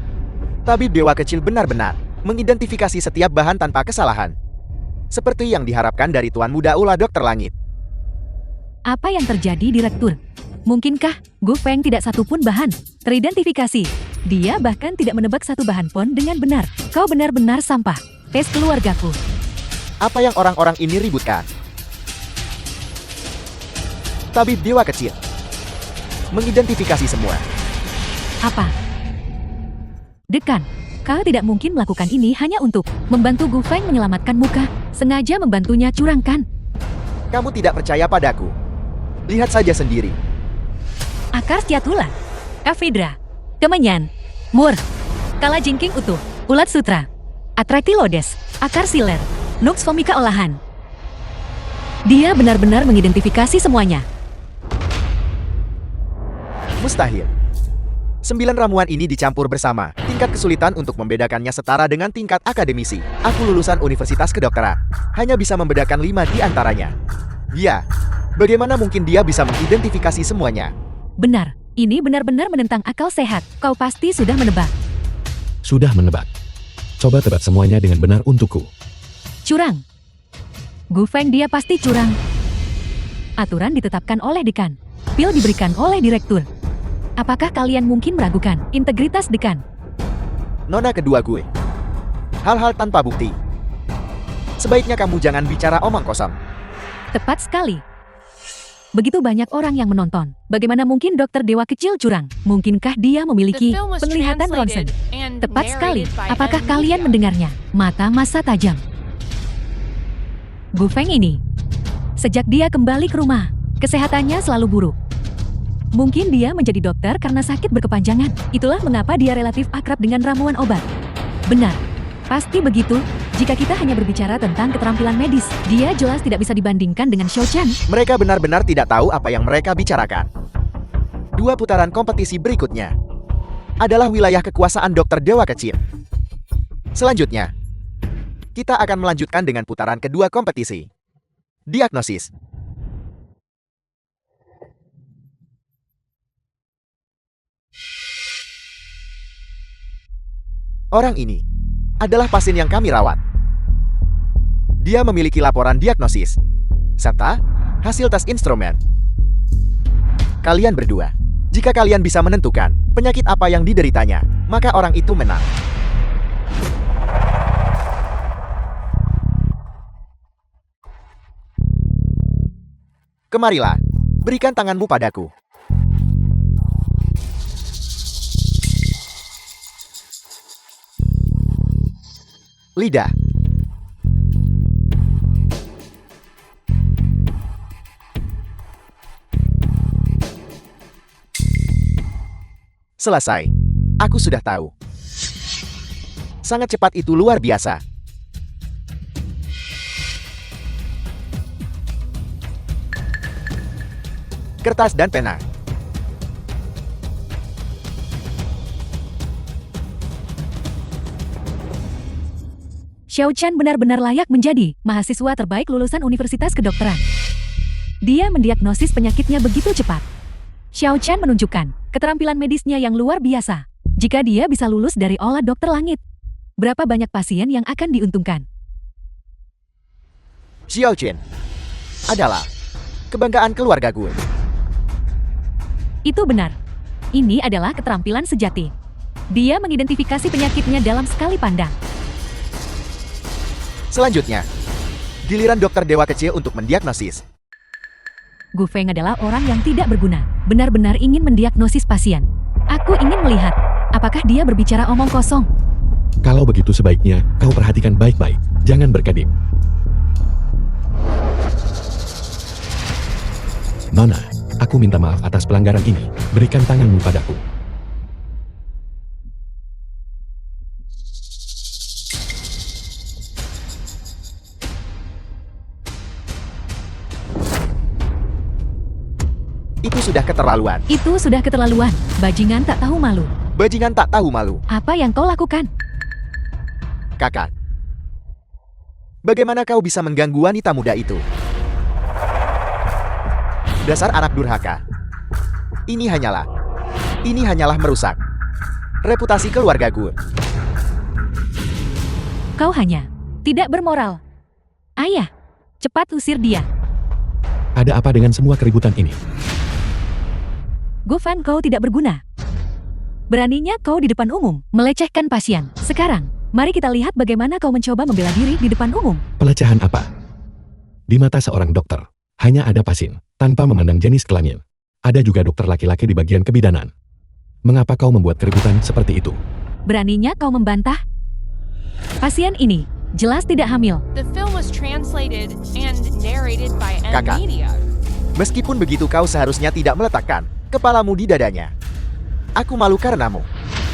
Tabib dewa kecil benar-benar mengidentifikasi setiap bahan tanpa kesalahan. Seperti yang diharapkan dari Tuan Muda Ula Dokter Langit. Apa yang terjadi, Direktur? Mungkinkah Gu Feng tidak satupun bahan teridentifikasi? Dia bahkan tidak menebak satu bahan pun dengan benar. Kau benar-benar sampah. Tes keluargaku. Apa yang orang-orang ini ributkan? Tabib dewa kecil. Mengidentifikasi semua. Apa? Dekan, kau tidak mungkin melakukan ini hanya untuk membantu Gu Feng menyelamatkan muka. Sengaja membantunya curangkan. Kamu tidak percaya padaku. Lihat saja sendiri. Akar Ciatula, Kavidra, Kemenyan, Mur, Kala Jingking utuh, Ulat Sutra, Atractylodes, Akar Siler, Nux Vomica olahan. Dia benar-benar mengidentifikasi semuanya. Mustahil. 9 ramuan ini dicampur bersama. Tingkat kesulitan untuk membedakannya setara dengan tingkat akademisi. Aku lulusan Universitas Kedokteran. Hanya bisa membedakan 5 di antaranya. Ya, bagaimana mungkin dia bisa mengidentifikasi semuanya? Benar, ini benar-benar menentang akal sehat. Kau pasti sudah menebak. Sudah menebak. Coba tebak semuanya dengan benar untukku. Curang. Gu Feng dia pasti curang. Aturan ditetapkan oleh dekan. Pil diberikan oleh direktur. Apakah kalian mungkin meragukan integritas dekan? Nona kedua gue. Hal-hal tanpa bukti. Sebaiknya kamu jangan bicara omong kosong. Tepat sekali. Begitu banyak orang yang menonton. Bagaimana mungkin dokter dewa kecil curang? Mungkinkah dia memiliki The film was penglihatan ronsen? translated and Tepat sekali. narrated by Apakah M. kalian Media. mendengarnya? Mata masa tajam. Gu Feng ini. Sejak dia kembali ke rumah, kesehatannya selalu buruk. Mungkin dia menjadi dokter karena sakit berkepanjangan. Itulah mengapa dia relatif akrab dengan ramuan obat. Benar. Pasti begitu. Jika kita hanya berbicara tentang keterampilan medis, dia jelas tidak bisa dibandingkan dengan Xiao Chen. Mereka benar-benar tidak tahu apa yang mereka bicarakan. 2 putaran kompetisi berikutnya adalah wilayah kekuasaan dokter dewa kecil. Selanjutnya, kita akan melanjutkan dengan putaran kedua kompetisi. Diagnosis. Orang ini adalah pasien yang kami rawat. Dia memiliki laporan diagnosis serta hasil tes instrumen. Kalian berdua, jika kalian bisa menentukan penyakit apa yang dideritanya, maka orang itu menang. Kemarilah, berikan tanganmu padaku. Lidah. Selesai. Aku sudah tahu. Sangat cepat itu luar biasa. Kertas dan pena. Xiao Chen benar-benar layak menjadi mahasiswa terbaik lulusan Universitas Kedokteran. Dia mendiagnosis penyakitnya begitu cepat. Xiao Chen menunjukkan keterampilan medisnya yang luar biasa. Jika dia bisa lulus dari Olah Dokter Langit, berapa banyak pasien yang akan diuntungkan? Xiao Chen adalah kebanggaan keluarga gue. Itu benar. Ini adalah keterampilan sejati. Dia mengidentifikasi penyakitnya dalam sekali pandang. Selanjutnya, giliran dokter dewa kecil untuk mendiagnosis. Gu Feng adalah orang yang tidak berguna, benar-benar ingin mendiagnosis pasien. Aku ingin melihat, apakah dia berbicara omong kosong. Kalau begitu sebaiknya kau perhatikan baik-baik. Jangan berkedip. Nona, aku minta maaf atas pelanggaran ini. Berikan tanganmu padaku. Itu sudah keterlaluan. Itu sudah keterlaluan. Bajingan tak tahu malu. Bajingan tak tahu malu. Apa yang kau lakukan? Kakak. Bagaimana kau bisa mengganggu wanita muda itu? Dasar anak durhaka. Ini hanyalah merusak reputasi keluarga gue. Kau hanya tidak bermoral. Ayah, cepat usir dia. Ada apa dengan semua keributan ini? Gu Feng, kau tidak berguna. Beraninya kau di depan umum, melecehkan pasien. Sekarang, mari kita lihat bagaimana kau mencoba membela diri di depan umum. Pelecehan apa? Di mata seorang dokter, hanya ada pasien, tanpa memandang jenis kelamin. Ada juga dokter laki-laki di bagian kebidanan. Mengapa kau membuat keributan seperti itu? Beraninya kau membantah? Pasien ini jelas tidak hamil. The film was translated and narrated by M Kakak. Media. Meskipun begitu kau seharusnya tidak meletakkan kepalamu di dadanya. Aku malu karenamu.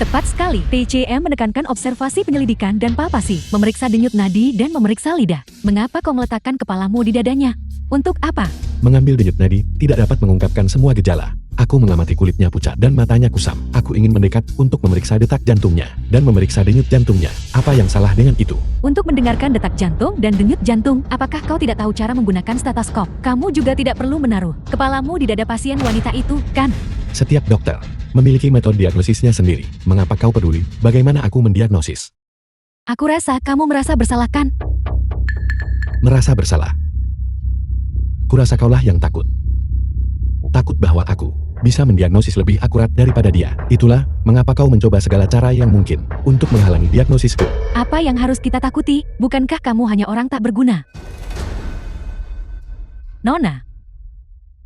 Tepat sekali. TCM menekankan observasi penyelidikan dan palpasi, memeriksa denyut nadi dan memeriksa lidah. Mengapa kau meletakkan kepalamu di dadanya? Untuk apa? Mengambil denyut nadi tidak dapat mengungkapkan semua gejala. Aku mengamati kulitnya pucat dan matanya kusam. Aku ingin mendekat untuk memeriksa detak jantungnya dan memeriksa denyut jantungnya. Apa yang salah dengan itu? Untuk mendengarkan detak jantung dan denyut jantung, apakah kau tidak tahu cara menggunakan stetoskop? Kamu juga tidak perlu menaruh kepalamu di dada pasien wanita itu, kan? Setiap dokter memiliki metode diagnosisnya sendiri. Mengapa kau peduli bagaimana aku mendiagnosis? Aku rasa kamu merasa bersalah, kan? Merasa bersalah. Kurasa kaulah yang takut. Takut bahwa aku bisa mendiagnosis lebih akurat daripada dia. Itulah mengapa kau mencoba segala cara yang mungkin untuk menghalangi diagnosisku. Apa yang harus kita takuti? Bukankah kamu hanya orang tak berguna? Nona,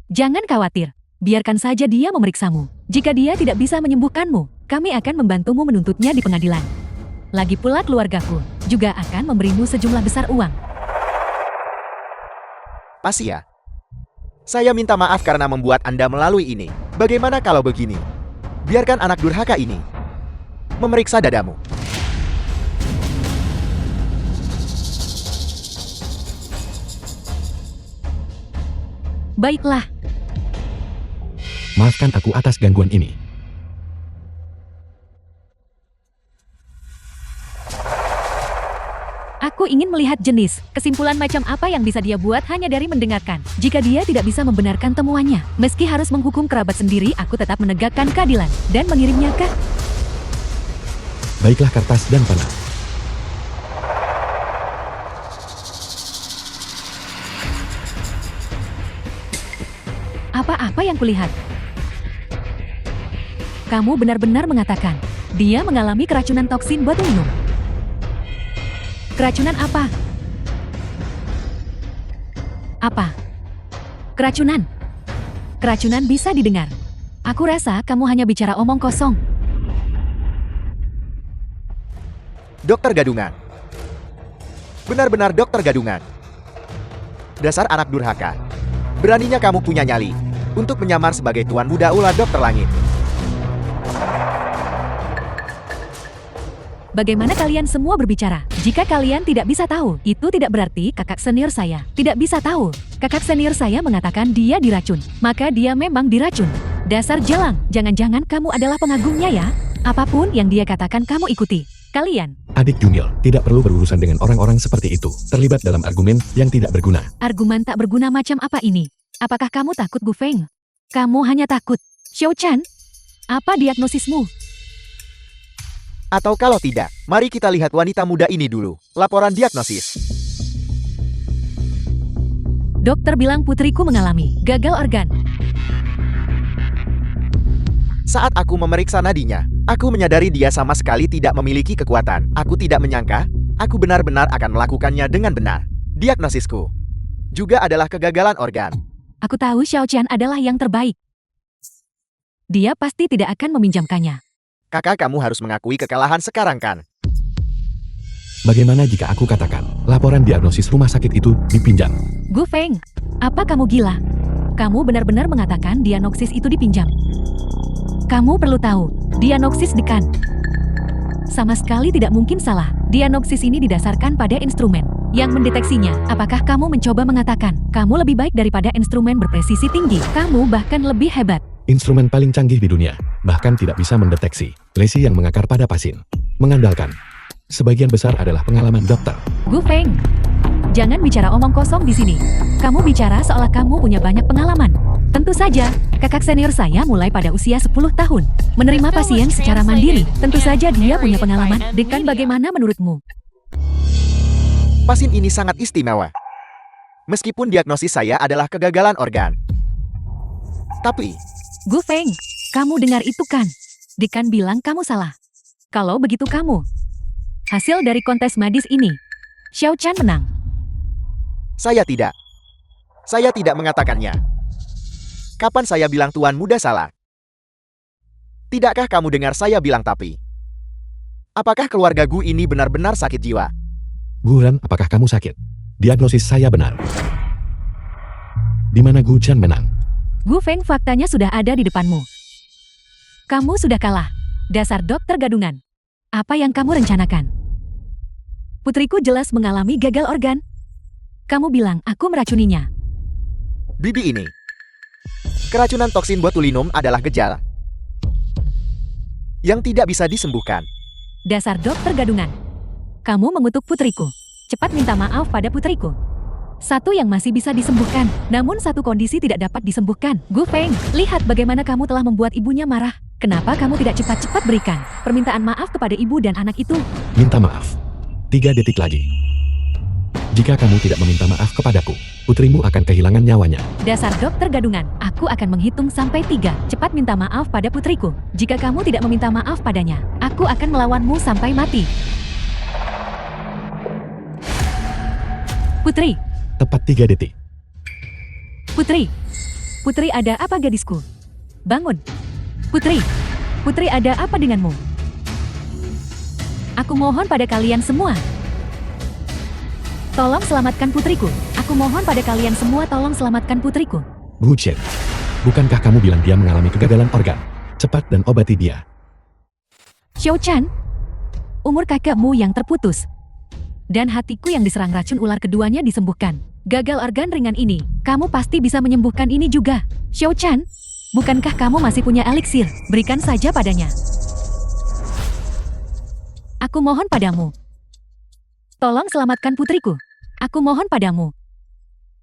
jangan khawatir. Biarkan saja dia memeriksamu. Jika dia tidak bisa menyembuhkanmu, kami akan membantumu menuntutnya di pengadilan. Lagi pula keluargaku juga akan memberimu sejumlah besar uang. Pasya, saya minta maaf karena membuat Anda melalui ini. Bagaimana kalau begini? Biarkan anak durhaka ini memeriksa dadamu. Baiklah, Maafkan aku atas gangguan ini. aku ingin melihat jenis kesimpulan macam apa yang bisa dia buat hanya dari mendengarkan. Jika dia tidak bisa membenarkan temuannya, meski harus menghukum kerabat sendiri, aku tetap menegakkan keadilan dan mengirimnya ke... Baiklah kertas dan pena. Apa-apa yang kulihat? Kamu benar-benar mengatakan dia mengalami keracunan toksin botol minum. Keracunan apa? Apa? Keracunan. Keracunan bisa didengar. Aku rasa kamu hanya bicara omong kosong. Dokter gadungan. Benar-benar dokter gadungan. Dasar anak durhaka. Beraninya kamu punya nyali untuk menyamar sebagai tuan muda ular dokter langit. Bagaimana kalian semua berbicara? Jika kalian tidak bisa tahu, itu tidak berarti kakak senior saya tidak bisa tahu. Kakak senior saya mengatakan dia diracun, maka dia memang diracun. Dasar jalang, jangan-jangan kamu adalah pengagumnya ya? Apapun yang dia katakan kamu ikuti. Kalian, Adik Jumil tidak perlu berurusan dengan orang-orang seperti itu, terlibat dalam argumen yang tidak berguna. argumen tak berguna macam apa ini? Apakah kamu takut, Gu Feng? Kamu hanya takut. Xiao Chan, apa diagnosismu? Atau kalau tidak, mari kita lihat wanita muda ini dulu. Laporan diagnosis. Dokter bilang putriku mengalami gagal organ. Saat aku memeriksa nadinya, aku menyadari dia sama sekali tidak memiliki kekuatan. Aku tidak menyangka, aku benar-benar akan melakukannya dengan benar. Diagnosisku juga adalah kegagalan organ. Aku tahu Xiao Chan adalah yang terbaik. Dia pasti tidak akan meminjamkannya. Kakak, kamu harus mengakui kekalahan sekarang kan? Bagaimana jika aku katakan, laporan diagnosis rumah sakit itu dipinjam? Gu Feng, apa kamu gila? Kamu benar-benar mengatakan diagnosis itu dipinjam. Kamu perlu tahu, diagnosis dekan sama sekali tidak mungkin salah. Diagnosis ini didasarkan pada instrumen yang mendeteksinya. Apakah kamu mencoba mengatakan kamu lebih baik daripada instrumen berpresisi tinggi? Kamu bahkan lebih hebat. Instrumen paling canggih di dunia, bahkan tidak bisa mendeteksi lesi yang mengakar pada pasien. Mengandalkan, sebagian besar adalah pengalaman dokter. Gu Feng, jangan bicara omong kosong di sini. Kamu bicara seolah kamu punya banyak pengalaman. Tentu saja, kakak senior saya mulai pada usia 10 tahun. Menerima pasien secara mandiri. Tentu saja dia punya pengalaman. Dekan, bagaimana menurutmu? Pasien ini sangat istimewa. Meskipun diagnosis saya adalah kegagalan organ. Tapi, Gu Feng, Kamu dengar itu kan? Dekan bilang kamu salah. Kalau begitu kamu. Hasil dari kontes medis ini, Xiao Chan menang. Saya tidak. Saya tidak mengatakannya. Kapan saya bilang Tuan Muda salah? Tidakkah kamu dengar saya bilang tapi? Apakah keluarga Gu ini benar-benar sakit jiwa? Guran, apakah kamu sakit? Diagnosis saya benar. Di mana Gu Chen menang? Gu Feng, faktanya sudah ada di depanmu. Kamu sudah kalah. Dasar dokter gadungan. Apa yang kamu rencanakan? Putriku jelas mengalami gagal organ. Kamu bilang aku meracuninya. Bibi ini. Keracunan toksin botulinum adalah gejala yang tidak bisa disembuhkan. Dasar dokter gadungan. Kamu mengutuk putriku. Cepat minta maaf pada putriku. Satu yang masih bisa disembuhkan, namun satu kondisi tidak dapat disembuhkan. Gu Feng, lihat bagaimana kamu telah membuat ibunya marah. Kenapa kamu tidak cepat-cepat berikan permintaan maaf kepada ibu dan anak itu? Minta maaf. 3 detik lagi. Jika kamu tidak meminta maaf kepadaku, putrimu akan kehilangan nyawanya. Dasar dokter gadungan, aku akan menghitung sampai 3. Cepat minta maaf pada putriku. Jika kamu tidak meminta maaf padanya, aku akan melawanmu sampai mati. Putri, Tepat 3 detik. Putri. Putri, ada apa gadisku? Bangun. Putri. Putri, ada apa denganmu? Aku mohon pada kalian semua. Tolong selamatkan putriku. Aku mohon pada kalian semua, tolong selamatkan putriku. Gu Chen, bukankah kamu bilang dia mengalami kegagalan organ? Cepat dan obati dia. Xiao Chan, umur kakakmu yang terputus dan hatiku yang diserang racun ular keduanya disembuhkan. Gagal organ ringan ini, kamu pasti bisa menyembuhkan ini juga. Xiao Chan, bukankah kamu masih punya eliksir? Berikan saja padanya. Aku mohon padamu. Tolong selamatkan putriku. Aku mohon padamu.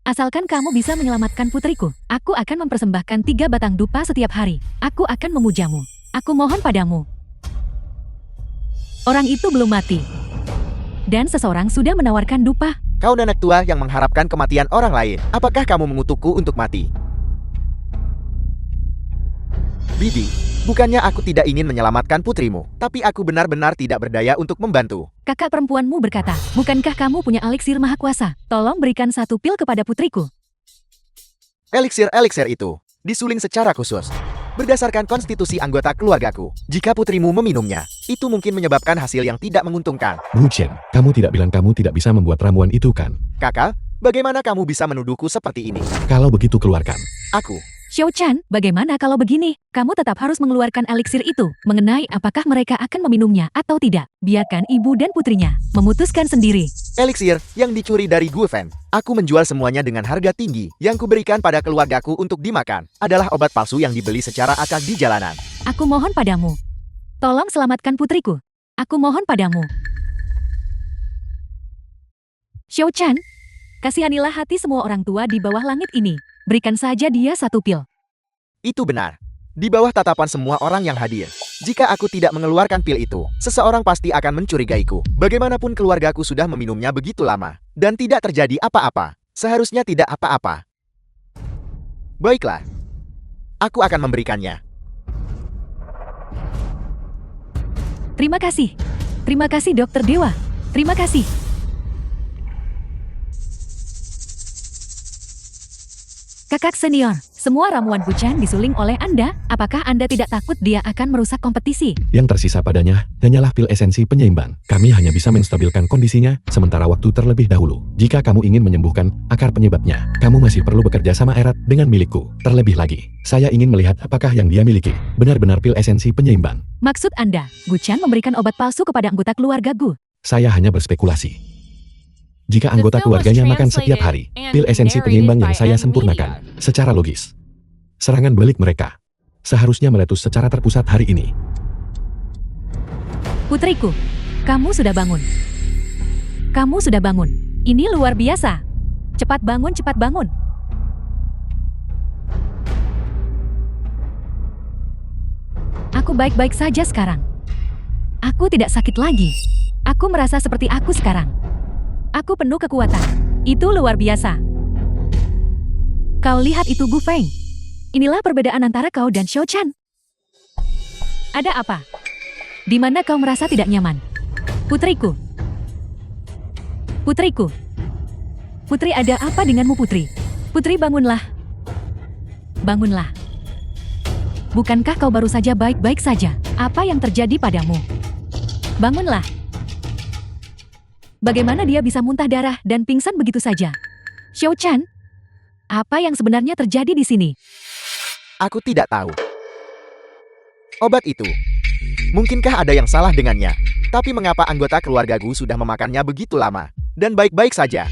Asalkan kamu bisa menyelamatkan putriku, aku akan mempersembahkan 3 batang dupa setiap hari. Aku akan memujamu. Aku mohon padamu. Orang itu belum mati. Dan seseorang sudah menawarkan dupa. Kau nenek tua yang mengharapkan kematian orang lain. Apakah kamu mengutukku untuk mati? Bibi, bukannya aku tidak ingin menyelamatkan putrimu, tapi aku benar-benar tidak berdaya untuk membantu. Kakak perempuanmu berkata, bukankah kamu punya eliksir maha kuasa? Tolong berikan 1 pil kepada putriku. Eliksir itu disuling secara khusus. Berdasarkan konstitusi anggota keluargaku, jika putrimu meminumnya, itu mungkin menyebabkan hasil yang tidak menguntungkan. Gu Chen, kamu tidak bilang kamu tidak bisa membuat ramuan itu kan? Kakak, bagaimana kamu bisa menuduhku seperti ini? Kalau begitu keluarkan. Aku. Xiao Chan, bagaimana kalau begini? Kamu tetap harus mengeluarkan eliksir itu. Mengenai apakah mereka akan meminumnya atau tidak, biarkan ibu dan putrinya memutuskan sendiri. Eliksir yang dicuri dari Gu Feng. Aku menjual semuanya dengan harga tinggi. Yang kuberikan pada keluargaku untuk dimakan adalah obat palsu yang dibeli secara acak di jalanan. Aku mohon padamu. Tolong selamatkan putriku. Aku mohon padamu. Xiao Chan, kasihanilah hati semua orang tua di bawah langit ini. Berikan saja dia 1 pil. Itu benar. Di bawah tatapan semua orang yang hadir. Jika aku tidak mengeluarkan pil itu, seseorang pasti akan mencurigaiku. Bagaimanapun keluargaku sudah meminumnya begitu lama. Dan tidak terjadi apa-apa. Seharusnya tidak apa-apa. Baiklah. Aku akan memberikannya. Terima kasih. Terima kasih Dokter Dewa. Terima kasih. Kakak senior, semua ramuan Buchan disuling oleh Anda. Apakah Anda tidak takut dia akan merusak kompetisi? Yang tersisa padanya hanyalah pil esensi penyeimbang. Kami hanya bisa menstabilkan kondisinya sementara waktu terlebih dahulu. Jika kamu ingin menyembuhkan akar penyebabnya, kamu masih perlu bekerja sama erat dengan milikku. Terlebih lagi, saya ingin melihat apakah yang dia miliki benar-benar pil esensi penyeimbang. Maksud Anda, Buchan memberikan obat palsu kepada anggota keluarga Gu? Saya hanya berspekulasi. Jika The anggota film was keluarganya makan setiap hari, translated pil and esensi narrated penyeimbang by yang saya M. sempurnakan, Media. secara logis. Serangan balik mereka seharusnya meletus secara terpusat hari ini. Putriku, kamu sudah bangun. Kamu sudah bangun. Ini luar biasa. Cepat bangun, cepat bangun. Aku baik-baik saja sekarang. Aku tidak sakit lagi. Aku merasa seperti aku sekarang. Aku penuh kekuatan. Itu luar biasa. Kau lihat itu Gu Feng. Inilah perbedaan antara kau dan Xiao Chan. Ada apa? Di mana kau merasa tidak nyaman? Putriku. Putriku. Putri, ada apa denganmu, Putri? Putri, bangunlah. Bangunlah. Bukankah kau baru saja baik-baik saja? Apa yang terjadi padamu? Bangunlah. Bagaimana dia bisa muntah darah dan pingsan begitu saja? Xiao-chan, apa yang sebenarnya terjadi di sini? Aku tidak tahu. Obat itu. Mungkinkah ada yang salah dengannya? Tapi mengapa anggota keluargaku sudah memakannya begitu lama? Dan baik-baik saja.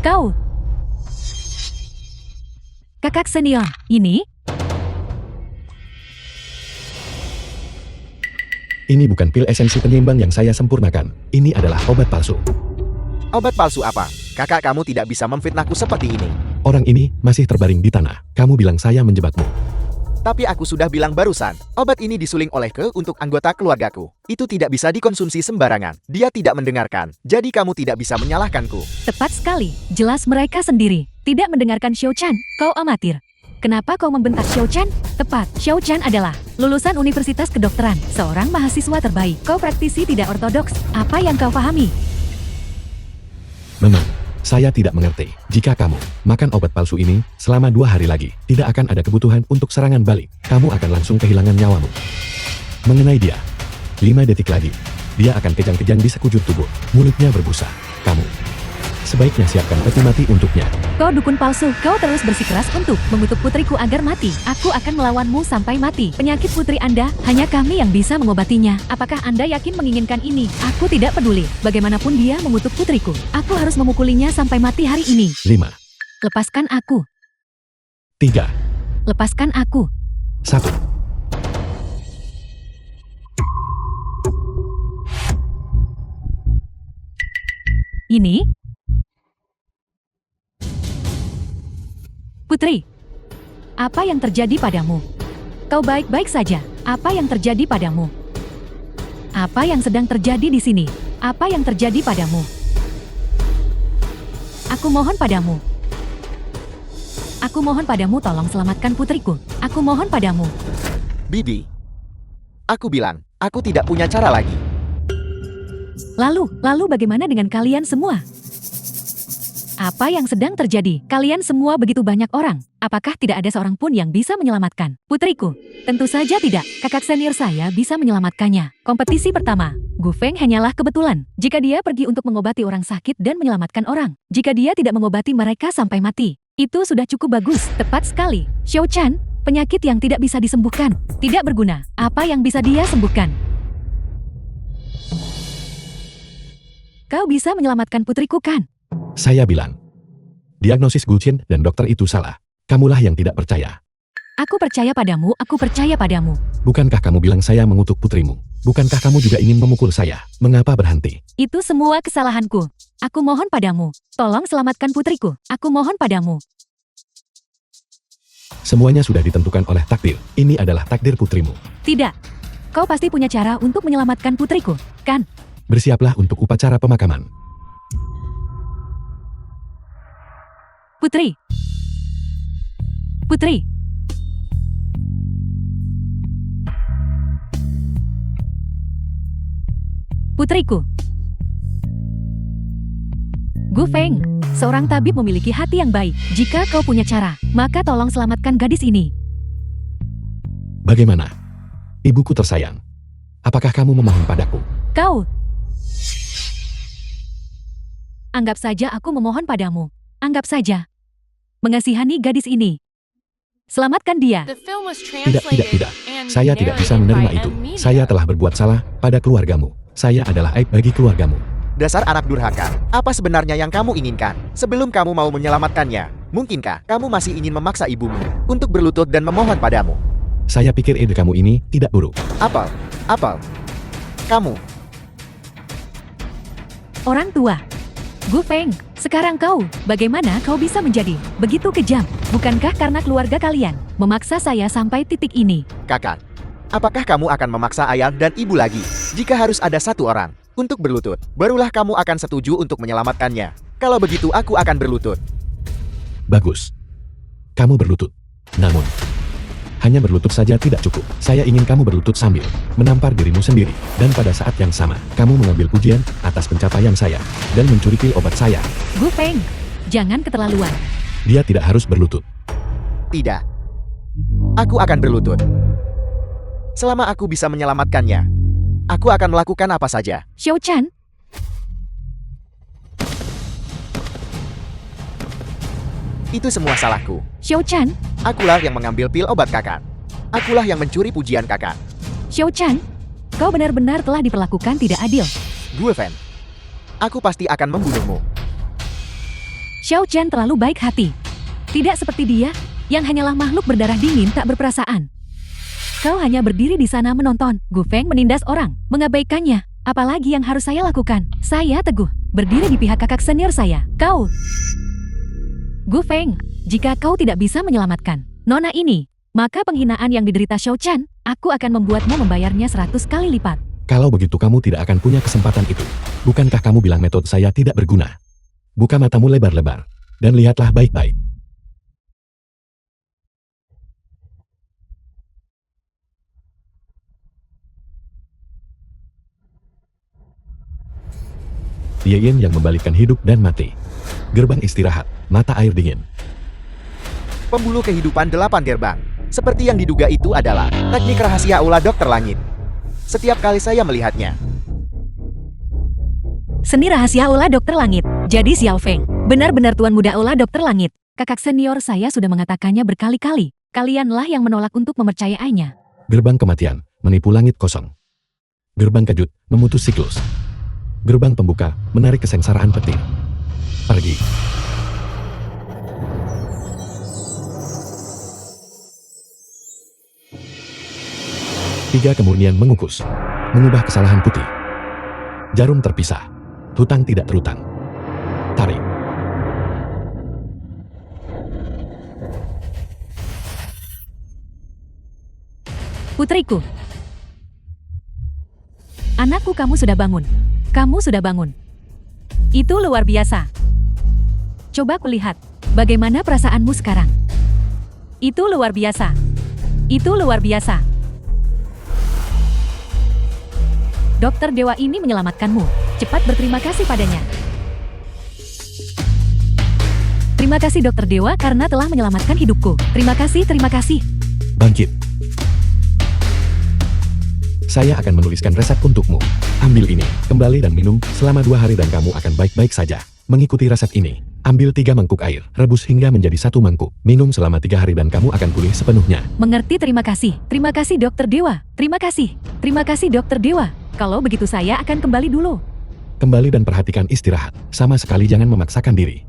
Kau. Kakak senior, ini? Ini bukan pil esensi penyeimbang yang saya sempurnakan. Ini adalah obat palsu. Obat palsu apa? Kakak kamu tidak bisa memfitnahku seperti ini. Orang ini masih terbaring di tanah. Kamu bilang saya menjebakmu. Tapi aku sudah bilang barusan, obat ini disuling olehku untuk anggota keluargaku. Itu tidak bisa dikonsumsi sembarangan. Dia tidak mendengarkan, jadi kamu tidak bisa menyalahkanku. Tepat sekali. Jelas mereka sendiri. Tidak mendengarkan Xiao-chan. Kau amatir. Kenapa kau membentak Xiao-chan? Tepat, Xiao-chan adalah lulusan Universitas Kedokteran, seorang mahasiswa terbaik. Kau praktisi tidak ortodoks. Apa yang kau pahami? Memang, saya tidak mengerti. Jika kamu makan obat palsu ini selama 2 hari lagi, tidak akan ada kebutuhan untuk serangan balik. Kamu akan langsung kehilangan nyawamu. Mengenai dia, 5 detik lagi, dia akan kejang-kejang di sekujur tubuh. Mulutnya berbusa. Kamu sebaiknya siapkan peti mati untuknya. Kau dukun palsu, kau terus bersikeras untuk mengutuk putriku agar mati. Aku akan melawanmu sampai mati. Penyakit putri Anda, hanya kami yang bisa mengobatinya. Apakah Anda yakin menginginkan ini? Aku tidak peduli. Bagaimanapun dia mengutuk putriku. Aku harus memukulinya sampai mati hari ini. 5, Lepaskan aku. 3, Lepaskan aku. 1. Ini? Putri, apa yang terjadi padamu? Kau baik-baik saja. Apa yang terjadi padamu? Apa yang sedang terjadi di sini? Apa yang terjadi padamu? Aku mohon padamu. Aku mohon padamu, tolong selamatkan putriku. Aku mohon padamu. Bibi. Aku bilang, aku tidak punya cara lagi. Lalu bagaimana dengan kalian semua? Apa yang sedang terjadi? Kalian semua begitu banyak orang. Apakah tidak ada seorang pun yang bisa menyelamatkan putriku? Tentu saja tidak. Kakak senior saya bisa menyelamatkannya. Kompetisi pertama, Gu Feng hanyalah kebetulan. Jika dia pergi untuk mengobati orang sakit dan menyelamatkan orang. Jika dia tidak mengobati mereka sampai mati. Itu sudah cukup bagus. Tepat sekali. Xiao-chan, penyakit yang tidak bisa disembuhkan. Tidak berguna. Apa yang bisa dia sembuhkan? Kau bisa menyelamatkan putriku kan? Saya bilang, diagnosis Gulchin dan dokter itu salah. Kamulah yang tidak percaya. Aku percaya padamu, aku percaya padamu. Bukankah kamu bilang saya mengutuk putrimu? Bukankah kamu juga ingin memukul saya? Mengapa berhenti? Itu semua kesalahanku. Aku mohon padamu, tolong selamatkan putriku. Aku mohon padamu. Semuanya sudah ditentukan oleh takdir. Ini adalah takdir putrimu. Tidak. Kau pasti punya cara untuk menyelamatkan putriku, kan? Bersiaplah untuk upacara pemakaman. Putri. Putri. Putriku. Gu Feng, seorang tabib memiliki hati yang baik. Jika kau punya cara, maka tolong selamatkan gadis ini. Bagaimana? Ibuku tersayang. Apakah kamu memohon padaku? Kau. Anggap saja aku memohon padamu. Anggap saja. Mengasihani gadis ini. Selamatkan dia. The film was Tidak. translated and Saya tidak bisa narrated menerima by itu. M Media. Saya telah berbuat salah pada keluargamu. Saya adalah aib bagi keluargamu. Dasar anak durhaka. Apa sebenarnya yang kamu inginkan? Sebelum kamu mau menyelamatkannya, mungkinkah kamu masih ingin memaksa ibumu untuk berlutut dan memohon padamu? Saya pikir ide kamu ini tidak buruk. Apel. Kamu. Orang tua. Gu Feng, sekarang kau, bagaimana kau bisa menjadi begitu kejam? Bukankah karena keluarga kalian memaksa saya sampai titik ini? Kakak. Apakah kamu akan memaksa ayah dan ibu lagi? Jika harus ada satu orang untuk berlutut, barulah kamu akan setuju untuk menyelamatkannya. Kalau begitu aku akan berlutut. Bagus. Kamu berlutut. Namun, Hanya berlutut saja tidak cukup. Saya ingin kamu berlutut sambil menampar dirimu sendiri. Dan pada saat yang sama, kamu mengambil pujian atas pencapaian saya dan mencuri pil obat saya. Gu Feng, jangan keterlaluan. Dia tidak harus berlutut. Tidak. Aku akan berlutut. Selama aku bisa menyelamatkannya, aku akan melakukan apa saja. Xiao Chan, Itu semua salahku. Xiao Chan, Akulah yang mengambil pil obat kakak. Akulah yang mencuri pujian kakak. Xiao Chan, kau benar-benar telah diperlakukan tidak adil. Gue Fan. Aku pasti akan membunuhmu. Xiao Chan terlalu baik hati. Tidak seperti dia, yang hanyalah makhluk berdarah dingin tak berperasaan. Kau hanya berdiri di sana menonton. Gu Feng menindas orang, mengabaikannya. Apalagi yang harus saya lakukan? Saya teguh, berdiri di pihak kakak senior saya. Kau... Gu Feng, jika kau tidak bisa menyelamatkan nona ini, maka penghinaan yang diderita Xiao Chan, aku akan membuatmu membayarnya 100 kali lipat. Kalau begitu kamu tidak akan punya kesempatan itu. Bukankah kamu bilang metode saya tidak berguna? Buka matamu lebar-lebar, dan lihatlah baik-baik. Ye Yin yang membalikkan hidup dan mati. Gerbang istirahat, mata air dingin. Pembuluh kehidupan 8 gerbang. Seperti yang diduga itu adalah teknik rahasia Aula Dokter Langit. Setiap kali saya melihatnya, Seni rahasia Aula Dokter Langit. Jadi Xiao Feng, benar-benar tuan muda Aula Dokter Langit. Kakak senior saya sudah mengatakannya berkali-kali. Kalianlah yang menolak untuk mempercayainya. Gerbang kematian, menipu langit kosong. Gerbang kejut, memutus siklus. Gerbang pembuka, menarik kesengsaraan petir. Pergi. Tiga kemurnian mengukus, mengubah kesalahan putih. Jarum terpisah, hutang tidak terutang. Tarik. Putriku. Anakku, kamu sudah bangun. Kamu sudah bangun. Itu luar biasa. Coba kulihat, bagaimana perasaanmu sekarang. Itu luar biasa. Itu luar biasa. Dokter Dewa ini menyelamatkanmu. Cepat berterima kasih padanya. Terima kasih Dokter Dewa karena telah menyelamatkan hidupku. Terima kasih, terima kasih. Bangkit. Saya akan menuliskan resep untukmu. Ambil ini, kembali dan minum selama 2 hari dan kamu akan baik-baik saja. Mengikuti resep ini, ambil 3 mangkuk air, rebus hingga menjadi 1 mangkuk. Minum selama 3 hari dan kamu akan pulih sepenuhnya. Mengerti, terima kasih. Terima kasih Dokter Dewa. Terima kasih. Terima kasih Dokter Dewa. Kalau begitu saya akan kembali dulu. Kembali dan perhatikan istirahat. Sama sekali jangan memaksakan diri.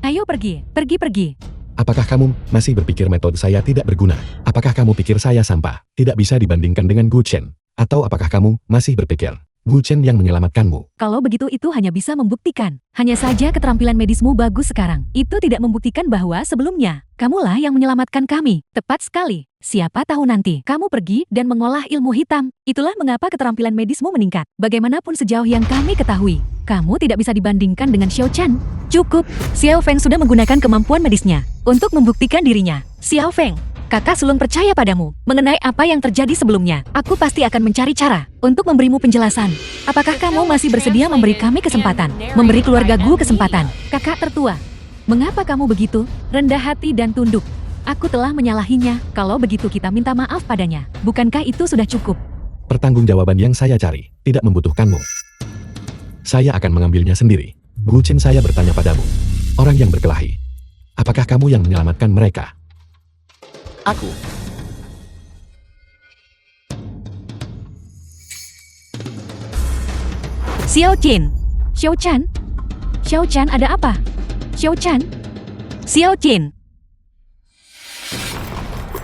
Ayo pergi, pergi. Apakah kamu masih berpikir metode saya tidak berguna? Apakah kamu pikir saya sampah, tidak bisa dibandingkan dengan Gu Chen? Atau apakah kamu masih berpikir Gu Chen yang menyelamatkanmu? Kalau begitu itu hanya bisa membuktikan. Hanya saja keterampilan medismu bagus sekarang. Itu tidak membuktikan bahwa sebelumnya, kamulah yang menyelamatkan kami. Tepat sekali. Siapa tahu nanti kamu pergi dan mengolah ilmu hitam. Itulah mengapa keterampilan medismu meningkat. Bagaimanapun sejauh yang kami ketahui, kamu tidak bisa dibandingkan dengan Xiao Chan. Cukup. Xiao Feng sudah menggunakan kemampuan medisnya untuk membuktikan dirinya. Xiao Feng, kakak sulung percaya padamu mengenai apa yang terjadi sebelumnya. Aku pasti akan mencari cara untuk memberimu penjelasan. Apakah kamu masih bersedia memberi kami kesempatan? Memberi keluarga Gu kesempatan? Kakak tertua, mengapa kamu begitu rendah hati dan tunduk? Aku telah menyalahinya. Kalau begitu kita minta maaf padanya. Bukankah itu sudah cukup? Pertanggungjawaban yang saya cari tidak membutuhkanmu. Saya akan mengambilnya sendiri. Gu Chen, saya bertanya padamu, orang yang berkelahi, apakah kamu yang menyelamatkan mereka? aku. Xiao Chin. Xiao Chan. Xiao Chan, ada apa? Xiao Chan. Xiao Chin.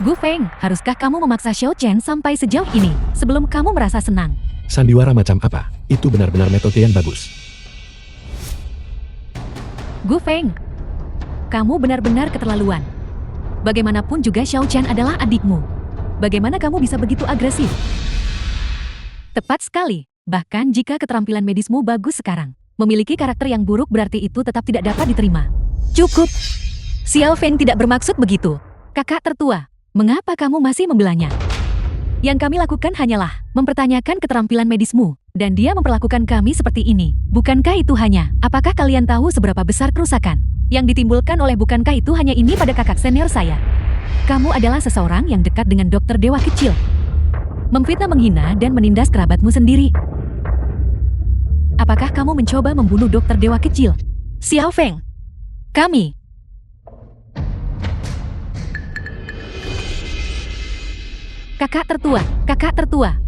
Gu Feng, haruskah kamu memaksa Xiao Chen sampai sejauh ini sebelum kamu merasa senang? Sandiwara macam apa? Itu benar-benar metode yang bagus. Gu Feng, kamu benar-benar keterlaluan. Bagaimanapun juga Xiao Chen adalah adikmu. Bagaimana kamu bisa begitu agresif? Tepat sekali. Bahkan jika keterampilan medismu bagus sekarang, memiliki karakter yang buruk berarti itu tetap tidak dapat diterima. Cukup. Xiao Feng tidak bermaksud begitu. Kakak tertua, Mengapa kamu masih membelanya? Yang kami lakukan hanyalah mempertanyakan keterampilan medismu, dan dia memperlakukan kami seperti ini. Bukankah itu hanya? Apakah kalian tahu seberapa besar kerusakan yang ditimbulkan oleh bukankah itu hanya ini pada kakak senior saya? Kamu adalah seseorang yang dekat dengan dokter dewa kecil. Memfitnah, menghina, dan menindas kerabatmu sendiri. Apakah kamu mencoba membunuh dokter dewa kecil? Xiao Feng. Kami. Kakak tertua, kakak tertua.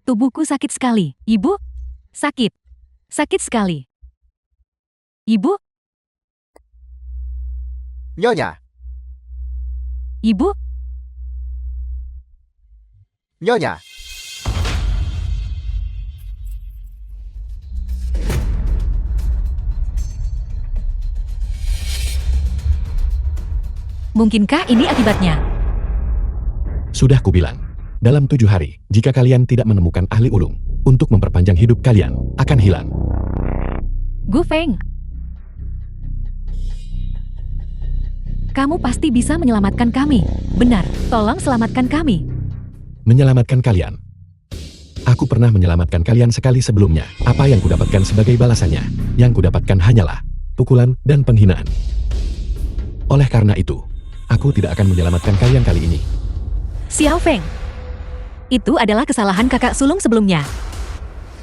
Tubuhku sakit sekali, Ibu. Sakit. Sakit sekali. Ibu, Nyonya, Ibu, Nyonya. mungkinkah ini akibatnya? Sudah kubilang. Dalam 7 hari, jika kalian tidak menemukan ahli ulung, untuk memperpanjang hidup kalian, akan hilang. Gu Feng. Kamu pasti bisa menyelamatkan kami. Benar, tolong selamatkan kami. Menyelamatkan kalian. Aku pernah menyelamatkan kalian sekali sebelumnya. Apa yang kudapatkan sebagai balasannya? Yang kudapatkan hanyalah pukulan dan penghinaan. Oleh karena itu, aku tidak akan menyelamatkan kalian kali ini. Xiao Feng. Itu adalah kesalahan kakak sulung sebelumnya.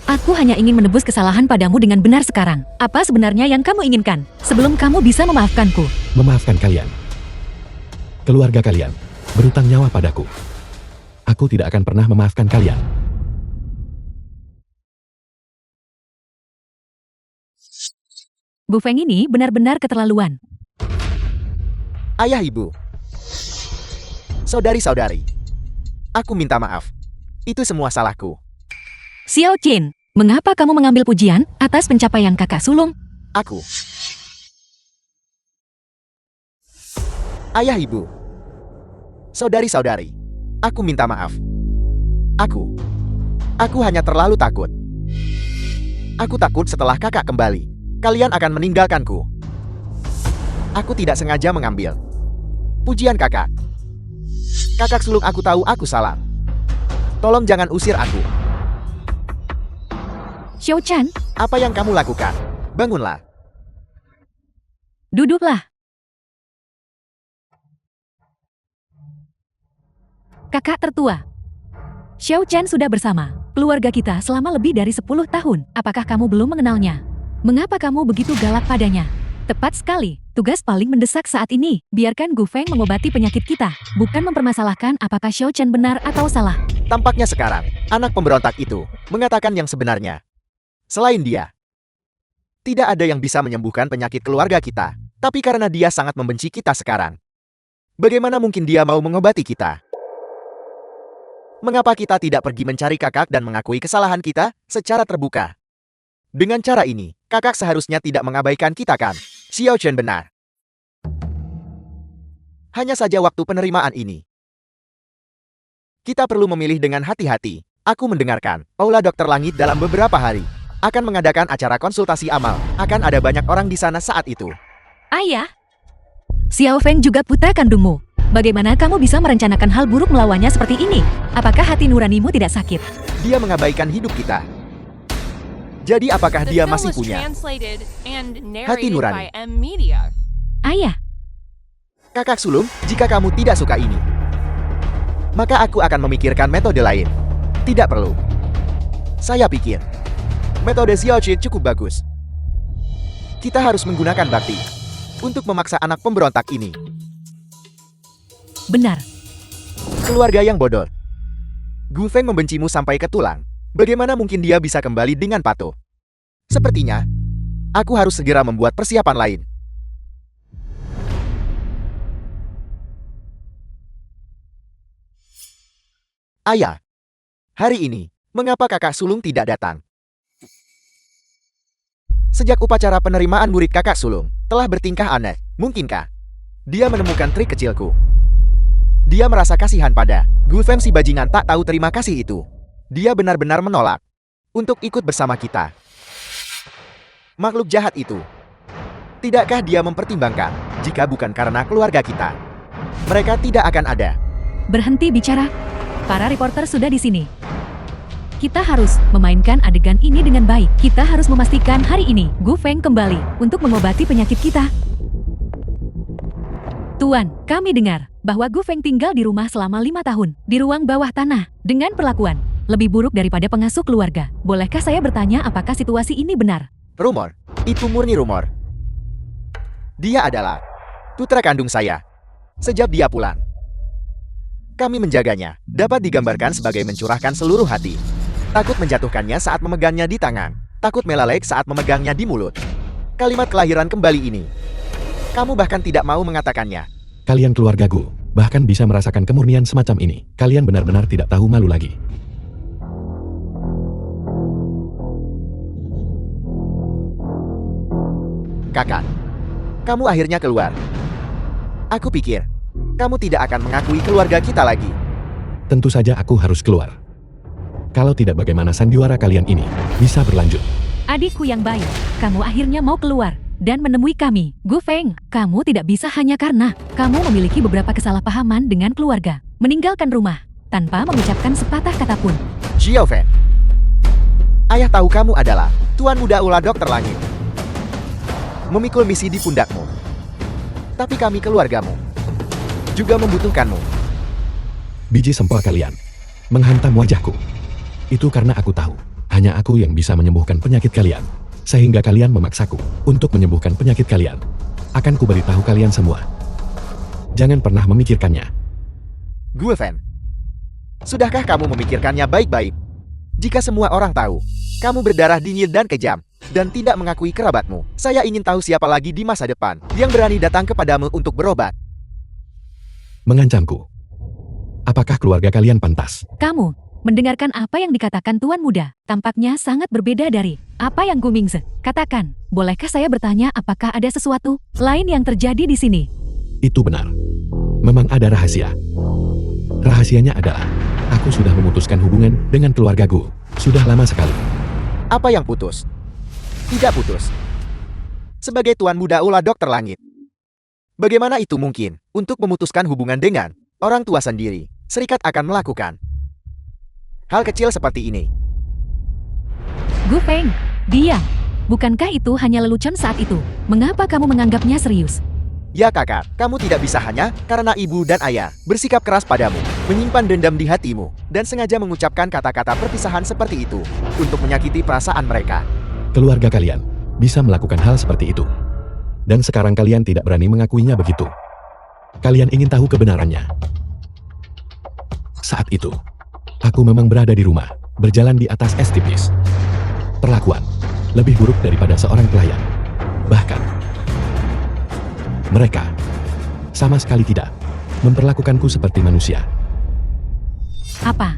Aku hanya ingin menebus kesalahan padamu dengan benar sekarang. Apa sebenarnya yang kamu inginkan? Sebelum kamu bisa memaafkanku. Memaafkan kalian. Keluarga kalian berutang nyawa padaku. Aku tidak akan pernah memaafkan kalian. Bu Feng ini benar-benar keterlaluan. Ayah, ibu. Saudari-saudari. Aku minta maaf. Itu semua salahku. Xiao Qin, mengapa kamu mengambil pujian atas pencapaian kakak sulung? Aku. Ayah, ibu. Saudari-saudari. Aku minta maaf. Aku hanya terlalu takut. Aku takut setelah kakak kembali, kalian akan meninggalkanku. Aku tidak sengaja mengambil pujian kakak. Kakak sulung, aku tahu aku salah. Tolong jangan usir aku. Xiao Chan, Apa yang kamu lakukan? Bangunlah. duduklah. Kakak tertua. Xiao Chan sudah bersama keluarga kita selama lebih dari 10 tahun. Apakah kamu belum mengenalnya? Mengapa kamu begitu galak padanya? Tepat sekali. Tugas paling mendesak saat ini, biarkan Gu Feng mengobati penyakit kita, bukan mempermasalahkan apakah Xiao Chen benar atau salah. Tampaknya sekarang, anak pemberontak itu mengatakan yang sebenarnya. Selain dia, tidak ada yang bisa menyembuhkan penyakit keluarga kita. Tapi karena dia sangat membenci kita sekarang, bagaimana mungkin dia mau mengobati kita? Mengapa kita tidak pergi mencari kakak dan mengakui kesalahan kita secara terbuka? Dengan cara ini, kakak seharusnya tidak mengabaikan kita kan? Xiao Chen benar. Hanya saja waktu penerimaan ini. Kita perlu memilih dengan hati-hati. Aku mendengarkan, Aula Dokter Langit dalam beberapa hari akan mengadakan acara konsultasi amal. Akan ada banyak orang di sana saat itu. Ayah, Xiao Feng juga putra kandungmu. Bagaimana kamu bisa merencanakan hal buruk melawannya seperti ini? Apakah hati nuranimu tidak sakit? Dia mengabaikan hidup kita. Jadi apakah The dia film masih was punya translated and hati narrated nurani? by M Media. Ayah, kakak sulung? Jika kamu tidak suka ini, maka aku akan memikirkan metode lain. Tidak perlu. Saya pikir metode Xiao Qin cukup bagus. Kita harus menggunakan bakti untuk memaksa anak pemberontak ini. benar. Keluarga yang bodoh. Gu Feng membencimu sampai ke tulang. Bagaimana mungkin dia bisa kembali dengan patuh? Sepertinya, aku harus segera membuat persiapan lain. Ayah, hari ini, mengapa kakak sulung tidak datang? Sejak upacara penerimaan murid kakak sulung, telah bertingkah aneh. Mungkinkah dia menemukan trik kecilku? Dia merasa kasihan pada Gu Feng, si bajingan tak tahu terima kasih itu. Dia benar-benar menolak untuk ikut bersama kita. Makhluk jahat itu. Tidakkah dia mempertimbangkan Jika bukan karena keluarga kita, mereka tidak akan ada. Berhenti bicara. Para reporter sudah di sini. Kita harus memainkan adegan ini dengan baik. Kita harus memastikan hari ini Gu Feng kembali untuk mengobati penyakit kita. Tuan, kami dengar bahwa Gu Feng tinggal di rumah selama 5 tahun, di ruang bawah tanah, dengan perlakuan lebih buruk daripada pengasuh keluarga. Bolehkah saya bertanya apakah situasi ini benar? Rumor, itu murni rumor. Dia adalah putra kandung saya. Sejak dia pulang, kami menjaganya. Dapat digambarkan sebagai mencurahkan seluruh hati. Takut menjatuhkannya saat memegangnya di tangan. Takut melalek saat memegangnya di mulut. Kalimat kelahiran kembali ini, kamu bahkan tidak mau mengatakannya. Kalian keluarga Gu, bahkan bisa merasakan kemurnian semacam ini. Kalian benar-benar tidak tahu malu lagi. Kakak, kamu akhirnya keluar. Aku pikir, kamu tidak akan mengakui keluarga kita lagi. Tentu saja aku harus keluar. Kalau tidak, bagaimana sandiwara kalian ini bisa berlanjut? Adikku yang baik, kamu akhirnya mau keluar dan menemui kami. Gu Feng, kamu tidak bisa hanya karena kamu memiliki beberapa kesalahpahaman dengan keluarga, meninggalkan rumah tanpa mengucapkan sepatah kata pun. Xiao Fen, ayah tahu kamu adalah Tuan Muda Ular Dokter Langit. Memikul misi di pundakmu. Tapi kami keluargamu juga membutuhkanmu. Biji sempol kalian menghantam wajahku. Itu karena aku tahu, hanya aku yang bisa menyembuhkan penyakit kalian. Sehingga kalian memaksaku untuk menyembuhkan penyakit kalian. Akan kuberitahu kalian semua. Jangan pernah memikirkannya. Gu Fen, sudahkah kamu memikirkannya baik-baik? Jika semua orang tahu, kamu berdarah dingin dan kejam, dan tidak mengakui kerabatmu, saya ingin tahu siapa lagi di masa depan yang berani datang kepadamu untuk berobat. Mengancamku. Apakah keluarga kalian pantas? Kamu mendengarkan apa yang dikatakan Tuan Muda, tampaknya sangat berbeda dari apa yang Gu Mingze katakan. Bolehkah saya bertanya apakah ada sesuatu lain yang terjadi di sini? Itu benar. Memang ada rahasia. Rahasianya adalah, aku sudah memutuskan hubungan dengan keluarga Gu. Sudah lama sekali. Apa yang putus? Tidak putus. Sebagai Tuan Muda Ular Dokter Langit, bagaimana itu mungkin untuk memutuskan hubungan dengan orang tua sendiri? Serikat akan melakukan hal kecil seperti ini. Gu Feng, diam. Bukankah itu hanya lelucon saat itu? Mengapa kamu menganggapnya serius? Ya kakak, kamu tidak bisa hanya karena ibu dan ayah bersikap keras padamu, menyimpan dendam di hatimu, dan sengaja mengucapkan kata-kata perpisahan seperti itu untuk menyakiti perasaan mereka. Keluarga kalian bisa melakukan hal seperti itu. Dan sekarang kalian tidak berani mengakuinya begitu. Kalian ingin tahu kebenarannya. Saat itu, aku memang berada di rumah, berjalan di atas es tipis. Perlakuan lebih buruk daripada seorang pelayan. Bahkan, mereka sama sekali tidak memperlakukanku seperti manusia. Apa?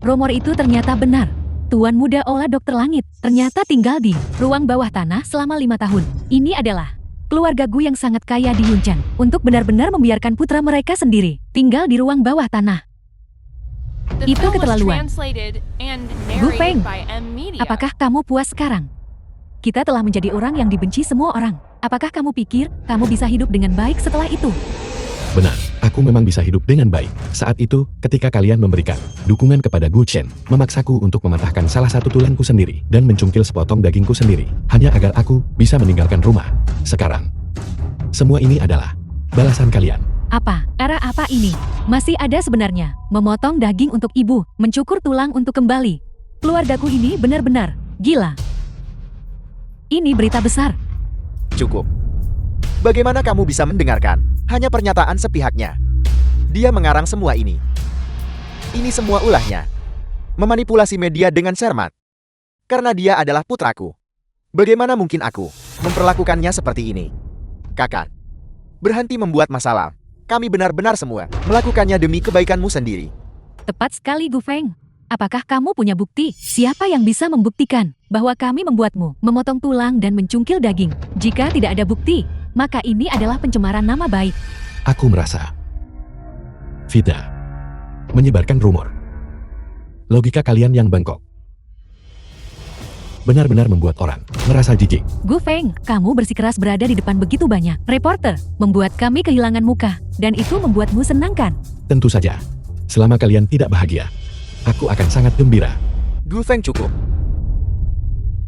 Rumor itu ternyata benar. Tuan Muda Ola Dokter Langit ternyata tinggal di ruang bawah tanah selama 5 tahun. Ini adalah keluarga Gu yang sangat kaya di Yunchang untuk benar-benar membiarkan putra mereka sendiri tinggal di ruang bawah tanah. The Itu film was keterlaluan. translated and Gu Feng, narrated by M Media. apakah kamu puas sekarang? Kita telah menjadi orang yang dibenci semua orang. Apakah kamu pikir kamu bisa hidup dengan baik setelah itu? Benar, aku memang bisa hidup dengan baik. Saat itu, ketika kalian memberikan dukungan kepada Gu Chen, memaksaku untuk mematahkan salah satu tulangku sendiri dan mencungkil sepotong dagingku sendiri, hanya agar aku bisa meninggalkan rumah. Sekarang, semua ini adalah balasan kalian. Apa? Arah apa ini? Masih ada sebenarnya. Memotong daging untuk ibu, mencukur tulang untuk kembali. Keluargaku ini benar-benar gila. Ini berita besar. Cukup. Bagaimana kamu bisa mendengarkan hanya pernyataan sepihaknya? Dia mengarang semua ini. Ini semua ulahnya. Memanipulasi media dengan cermat. Karena dia adalah putraku. Bagaimana mungkin aku memperlakukannya seperti ini? Kakak, berhenti membuat masalah. Kami benar-benar semua melakukannya demi kebaikanmu sendiri. Tepat sekali, Gu Feng. Apakah kamu punya bukti? Siapa yang bisa membuktikan bahwa kami membuatmu memotong tulang dan mencungkil daging? Jika tidak ada bukti, maka ini adalah pencemaran nama baik. Aku merasa fitnah, menyebarkan rumor. Logika kalian yang bengkok. benar-benar membuat orang merasa jijik. Gu Feng, kamu bersikeras berada di depan begitu banyak reporter, membuat kami kehilangan muka, dan itu membuatmu senang kan? Tentu saja. Selama kalian tidak bahagia, aku akan sangat gembira. Gu Feng, cukup.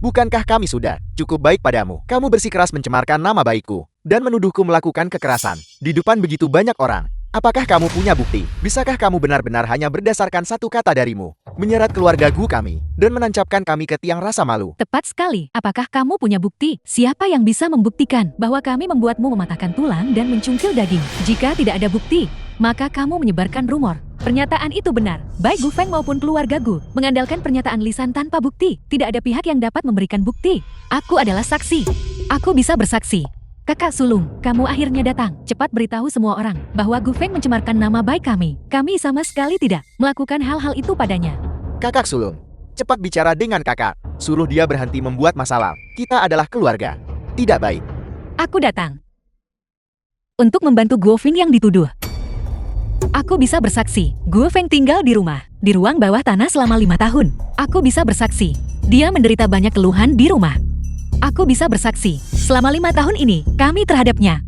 Bukankah kami sudah cukup baik padamu? Kamu bersikeras mencemarkan nama baikku dan menuduhku melakukan kekerasan di depan begitu banyak orang. Apakah kamu punya bukti? Bisakah kamu benar-benar hanya berdasarkan satu kata darimu, menyeret keluarga Gu kami, dan menancapkan kami ke tiang rasa malu? Tepat sekali. Apakah kamu punya bukti? Siapa yang bisa membuktikan bahwa kami membuatmu mematahkan tulang dan mencungkil daging? Jika tidak ada bukti, maka kamu menyebarkan rumor. Pernyataan itu benar. Baik Gu Feng maupun keluarga Gu mengandalkan pernyataan lisan tanpa bukti. Tidak ada pihak yang dapat memberikan bukti. Aku adalah saksi. Aku bisa bersaksi. Kakak sulung, kamu akhirnya datang. Cepat beritahu semua orang bahwa Gu Feng mencemarkan nama baik kami. Kami sama sekali tidak melakukan hal-hal itu padanya. Kakak sulung, cepat bicara dengan kakak. Suruh dia berhenti membuat masalah. Kita adalah keluarga. Tidak baik. Aku datang untuk membantu Gu Feng yang dituduh. Aku bisa bersaksi, Gu Feng tinggal di rumah, di ruang bawah tanah selama 5 tahun. Aku bisa bersaksi, dia menderita banyak keluhan di rumah. Aku bisa bersaksi, selama 5 tahun ini, kami terhadapnya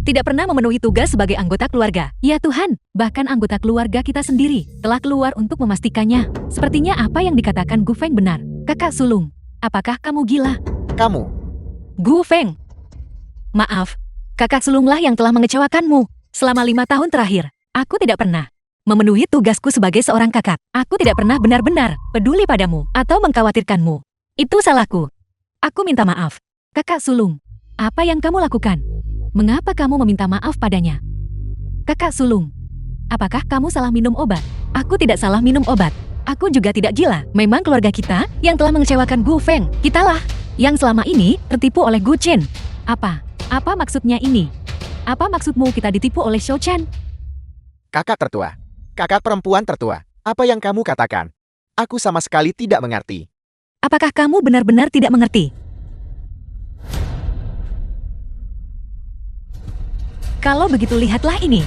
tidak pernah memenuhi tugas sebagai anggota keluarga. Ya Tuhan, bahkan anggota keluarga kita sendiri telah keluar untuk memastikannya. Sepertinya apa yang dikatakan Gu Feng benar. Kakak sulung, apakah kamu gila? Kamu, Gu Feng, maaf, kakak sulunglah yang telah mengecewakanmu. Selama 5 tahun terakhir, aku tidak pernah memenuhi tugasku sebagai seorang kakak. Aku tidak pernah benar-benar peduli padamu atau mengkhawatirkanmu. Itu salahku. Aku minta maaf. Kakak sulung, apa yang kamu lakukan? Mengapa kamu meminta maaf padanya? Kakak sulung, apakah kamu salah minum obat? Aku tidak salah minum obat. Aku juga tidak gila. Memang keluarga kita yang telah mengecewakan Gu Feng. Kitalah yang selama ini tertipu oleh Gu Chen. Apa? Apa maksudnya ini? Apa maksudmu kita ditipu oleh Xiao Chen? kakak tertua. Kakak perempuan tertua. Apa yang kamu katakan? Aku sama sekali tidak mengerti. Apakah kamu benar-benar tidak mengerti? Kalau begitu lihatlah ini.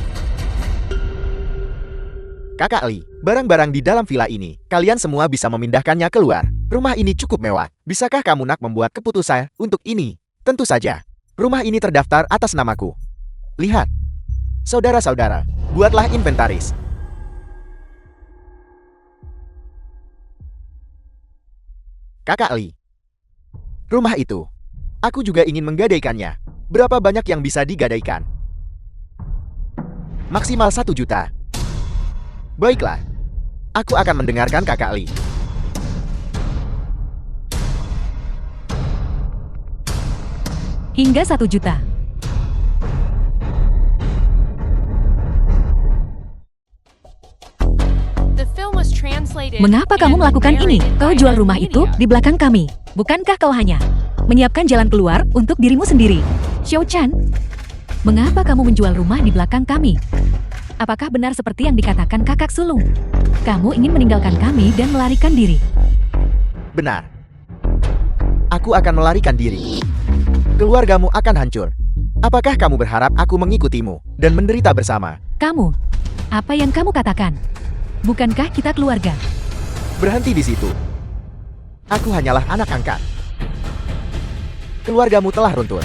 Kakak Li, barang-barang di dalam villa ini, kalian semua bisa memindahkannya keluar. Rumah ini cukup mewah. Bisakah kamu nak membuat keputusan untuk ini? Tentu saja. Rumah ini terdaftar atas namaku. Lihat. Saudara-saudara, buatlah inventaris. Kakak Li. Rumah itu. Aku juga ingin menggadaikannya. Berapa banyak yang bisa digadaikan? Maksimal 1 juta. Baiklah. Aku akan mendengarkan Kakak Li. Hingga 1 juta. The film was translated Mengapa kamu and melakukan ini? narrated Kau by jual rumah itu M-Media. di belakang kami. Bukankah kau hanya menyiapkan jalan keluar untuk dirimu sendiri? Xiao Chan, mengapa kamu menjual rumah di belakang kami? Apakah benar seperti yang dikatakan kakak sulung? Kamu ingin meninggalkan kami dan melarikan diri. Benar. Aku akan melarikan diri. Keluargamu akan hancur. Apakah kamu berharap aku mengikutimu dan menderita bersama? Kamu, apa yang kamu katakan? Bukankah kita keluarga? Berhenti di situ. Aku hanyalah anak angkat. Keluargamu telah runtuh.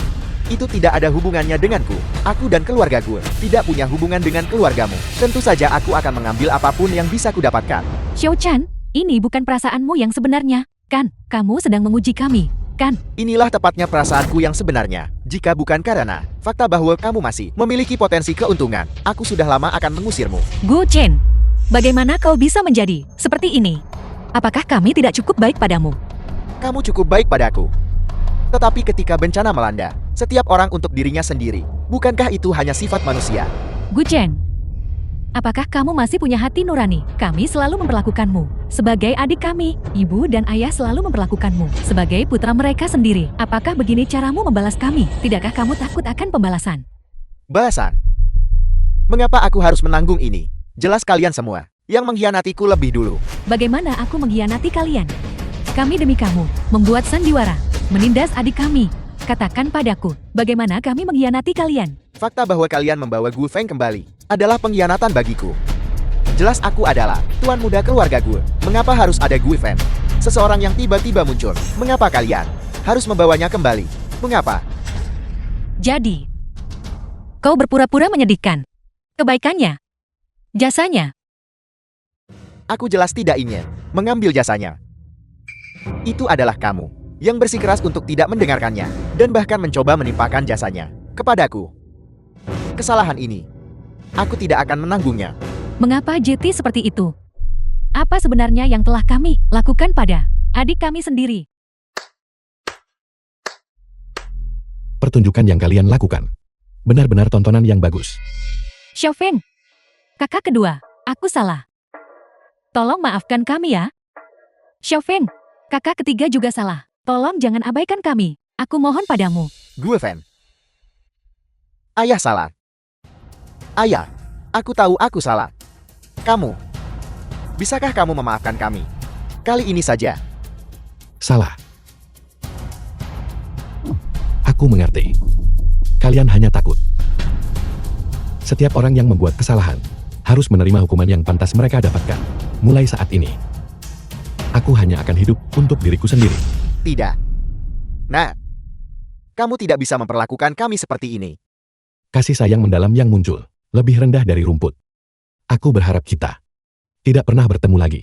Itu tidak ada hubungannya denganku. Aku dan keluargaku tidak punya hubungan dengan keluargamu. Tentu saja aku akan mengambil apapun yang bisa kudapatkan. Xiao Chan, ini bukan perasaanmu yang sebenarnya, kan? Kamu sedang menguji kami, kan? Inilah tepatnya perasaanku yang sebenarnya. Jika bukan karena fakta bahwa kamu masih memiliki potensi keuntungan, aku sudah lama akan mengusirmu. Gu Chen, bagaimana kau bisa menjadi seperti ini? Apakah kami tidak cukup baik padamu? Kamu cukup baik padaku. Tetapi ketika bencana melanda, setiap orang untuk dirinya sendiri. Bukankah itu hanya sifat manusia? Gu Chen, apakah kamu masih punya hati nurani? Kami selalu memperlakukanmu sebagai adik kami. Ibu dan ayah selalu memperlakukanmu sebagai putra mereka sendiri. Apakah begini caramu membalas kami? Tidakkah kamu takut akan pembalasan? Balasan. Mengapa aku harus menanggung ini? Jelas kalian semua yang mengkhianatiku lebih dulu. Bagaimana aku mengkhianati kalian? Kami demi kamu membuat sandiwara, menindas adik kami. Katakan padaku, bagaimana kami mengkhianati kalian? Fakta bahwa kalian membawa Gu Feng kembali adalah pengkhianatan bagiku. Jelas aku adalah tuan muda keluarga Gu. Mengapa harus ada Gu Feng? Seseorang yang tiba-tiba muncul. Mengapa kalian harus membawanya kembali? Mengapa? Jadi, kau berpura-pura menyedihkan. Kebaikannya, jasanya. Aku jelas tidak ingin mengambil jasanya. Itu adalah kamu yang bersikeras untuk tidak mendengarkannya dan bahkan mencoba menimpakan jasanya kepadaku. Kesalahan ini, aku tidak akan menanggungnya. Mengapa JT seperti itu? Apa sebenarnya yang telah kami lakukan pada adik kami sendiri? Pertunjukan yang kalian lakukan. Benar-benar tontonan yang bagus. Xiaofeng, kakak kedua, aku salah. Tolong maafkan kami ya. Xiaofeng, kakak ketiga juga salah. Tolong jangan abaikan kami. Aku mohon padamu. Gue Fan. Ayah salah. Ayah, aku tahu aku salah. Kamu, bisakah kamu memaafkan kami? Kali ini saja. Salah. Aku mengerti. Kalian hanya takut. Setiap orang yang membuat kesalahan harus menerima hukuman yang pantas mereka dapatkan. Mulai saat ini, aku hanya akan hidup untuk diriku sendiri. Tidak. Nah, kamu tidak bisa memperlakukan kami seperti ini. Kasih sayang mendalam yang muncul lebih rendah dari rumput. Aku berharap kita tidak pernah bertemu lagi.